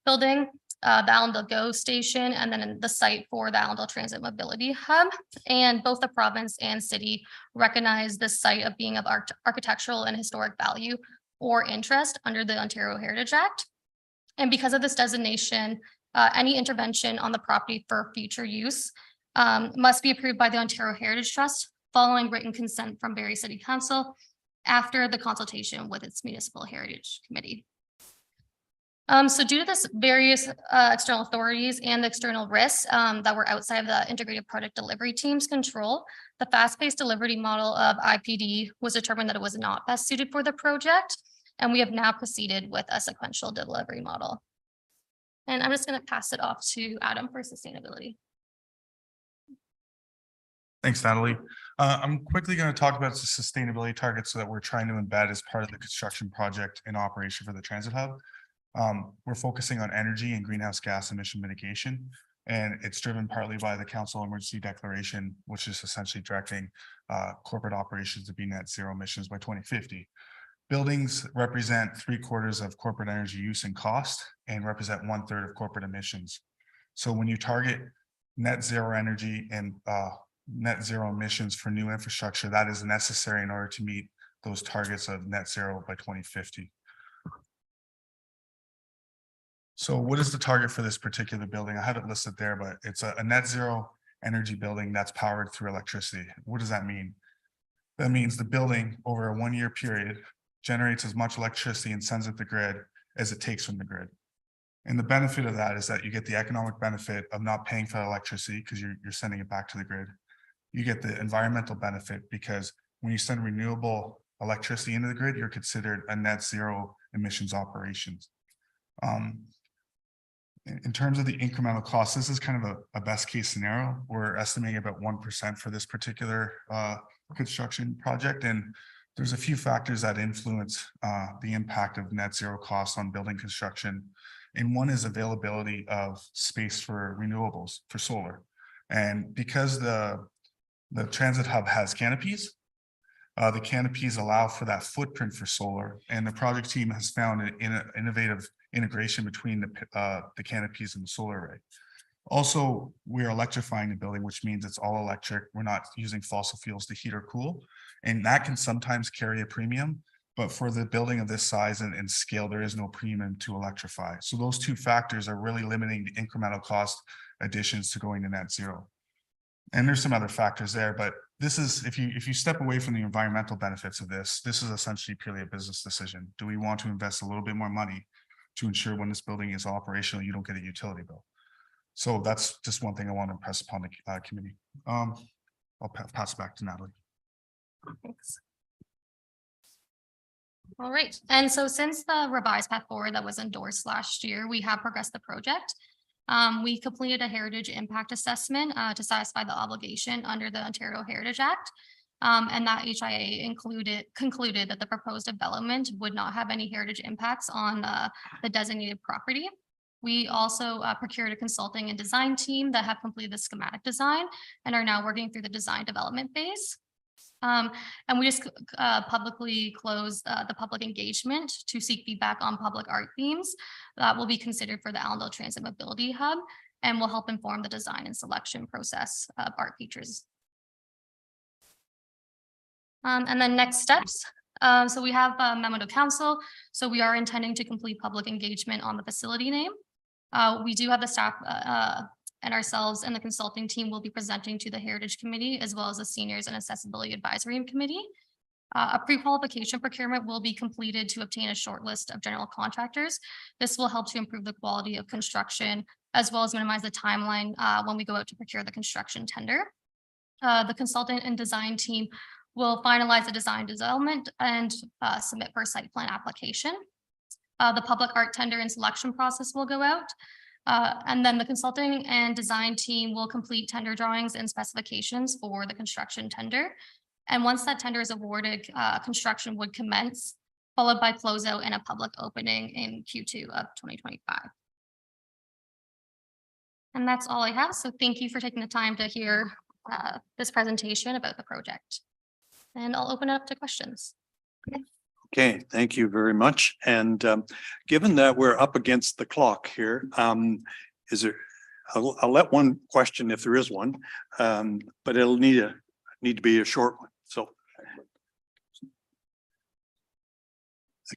building, the Allendale GO station, and then the site for the Allendale Transit Mobility Hub. And both the province and city recognize this site of being of architectural and historic value or interest under the Ontario Heritage Act. And because of this designation, any intervention on the property for future use must be approved by the Ontario Heritage Trust following written consent from Barrie City Council after the consultation with its municipal heritage committee. So due to this various external authorities and external risks that were outside of the integrated project delivery team's control, the fast-paced delivery model of IPD was determined that it was not best suited for the project. And we have now proceeded with a sequential delivery model. And I'm just going to pass it off to Adam for sustainability. Thanks, Natalie. I'm quickly going to talk about the sustainability targets that we're trying to embed as part of the construction project in operation for the transit hub. We're focusing on energy and greenhouse gas emission mitigation, and it's driven partly by the council emergency declaration, which is essentially directing corporate operations to be net zero emissions by 2050. Buildings represent 3/4 of corporate energy use and cost and represent 1/3 of corporate emissions. So when you target net zero energy and net zero emissions for new infrastructure, that is necessary in order to meet those targets of net zero by 2050. So what is the target for this particular building? I have it listed there, but it's a net zero energy building that's powered through electricity. What does that mean? That means the building over a 1-year period generates as much electricity and sends it to the grid as it takes from the grid. And the benefit of that is that you get the economic benefit of not paying for electricity because you're sending it back to the grid. You get the environmental benefit because when you send renewable electricity into the grid, you're considered a net zero emissions operations. In terms of the incremental cost, this is kind of a best case scenario. We're estimating about 1% for this particular construction project. And there's a few factors that influence the impact of net zero costs on building construction. And one is availability of space for renewables, for solar. And because the transit hub has canopies, the canopies allow for that footprint for solar. And the project team has found an innovative integration between the canopies and the solar array. Also, we're electrifying the building, which means it's all electric. We're not using fossil fuels to heat or cool. And that can sometimes carry a premium, but for the building of this size and scale, there is no premium to electrify. So those two factors are really limiting the incremental cost additions to going to net zero. And there's some other factors there, but this is, if you step away from the environmental benefits of this is essentially purely a business decision. Do we want to invest a little bit more money to ensure when this building is operational, you don't get a utility bill? So that's just one thing I want to impress upon the committee. I'll pass it back to Natalie. Thanks. All right. And so since the revised path forward that was endorsed last year, we have progressed the project. We completed a heritage impact assessment to satisfy the obligation under the Ontario Heritage Act. And that HIA concluded that the proposed development would not have any heritage impacts on the designated property. We also procured a consulting and design team that have completed the schematic design and are now working through the design development phase. And we just publicly closed the public engagement to seek feedback on public art themes that will be considered for the Allendale Transit Mobility Hub and will help inform the design and selection process of art features. And then next steps. So we have a memo to council. So we are intending to complete public engagement on the facility name. We do have the staff and ourselves and the consulting team will be presenting to the Heritage Committee as well as the Seniors and Accessibility Advisory Committee. A pre-qualification procurement will be completed to obtain a short list of general contractors. This will help to improve the quality of construction as well as minimize the timeline when we go out to procure the construction tender. The consultant and design team will finalize the design development and submit for a site plan application. The public art tender and selection process will go out. And then the consulting and design team will complete tender drawings and specifications for the construction tender. And once that tender is awarded, construction would commence, followed by closeout and a public opening in Q2 of 2025. And that's all I have. So thank you for taking the time to hear this presentation about the project. And I'll open it up to questions. Okay, thank you very much. And given that we're up against the clock here, is there, I'll let one question if there is one, but it'll need to be a short one. So.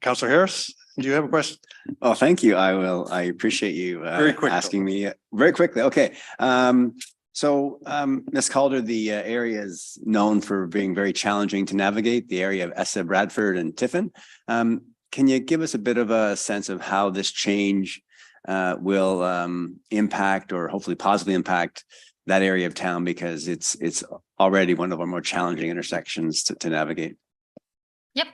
Councillor Harris, do you have a question? Oh, thank you. I appreciate you Very quick, asking me very quickly. Okay. Ms. Calder, the area is known for being very challenging to navigate, the area of Essa, Bradford and Tiffin. Can you give us a bit of a sense of how this change will impact or hopefully positively impact that area of town, because it's already one of our more challenging intersections to navigate? Yep.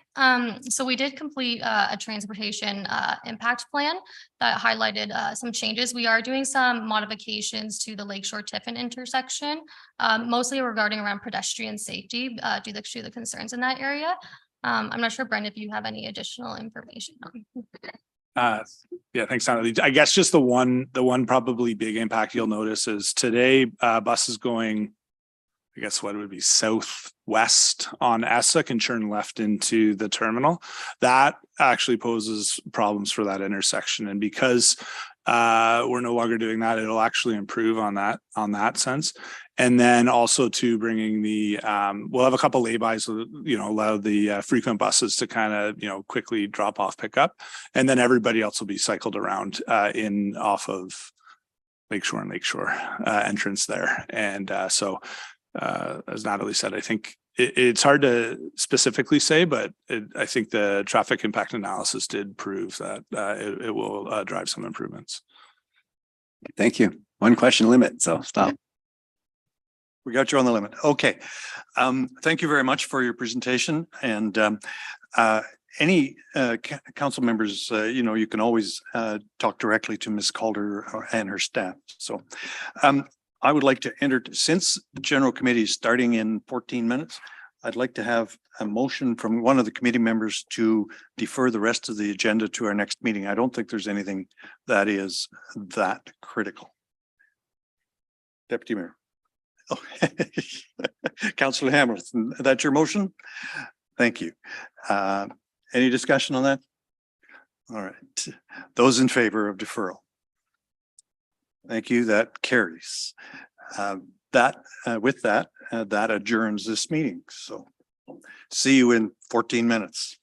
So we did complete a transportation impact plan that highlighted some changes. We are doing some modifications to the Lakeshore Tiffin intersection, mostly regarding around pedestrian safety due to the concerns in that area. I'm not sure, Brenda, if you have any additional information. Yeah, thanks, Natalie. I guess just the one probably big impact you'll notice is today buses going, I guess what it would be southwest on Essa can turn left into the terminal. That actually poses problems for that intersection. And because we're no longer doing that, it'll actually improve on that sense. And then also to bringing the, we'll have a couple laybys, allow the frequent buses to kind of, quickly drop off, pick up. And then everybody else will be cycled around in off of Lakeshore and Lakeshore entrance there. And so as Natalie said, I think it's hard to specifically say, but I think the traffic impact analysis did prove that it will drive some improvements. Thank you. One question limit, so stop. We got you on the limit. Okay. Thank you very much for your presentation. And any council members, you can always talk directly to Ms. Calder and her staff. So I would like to since the general committee is starting in 14 minutes, I'd like to have a motion from one of the committee members to defer the rest of the agenda to our next meeting. I don't think there's anything that is that critical. Deputy Mayor. Oh. Councillor Hamilton, that's your motion? Thank you. Any discussion on that? All right. Those in favor of deferral? Thank you. That carries. With that, that adjourns this meeting. So see you in 14 minutes.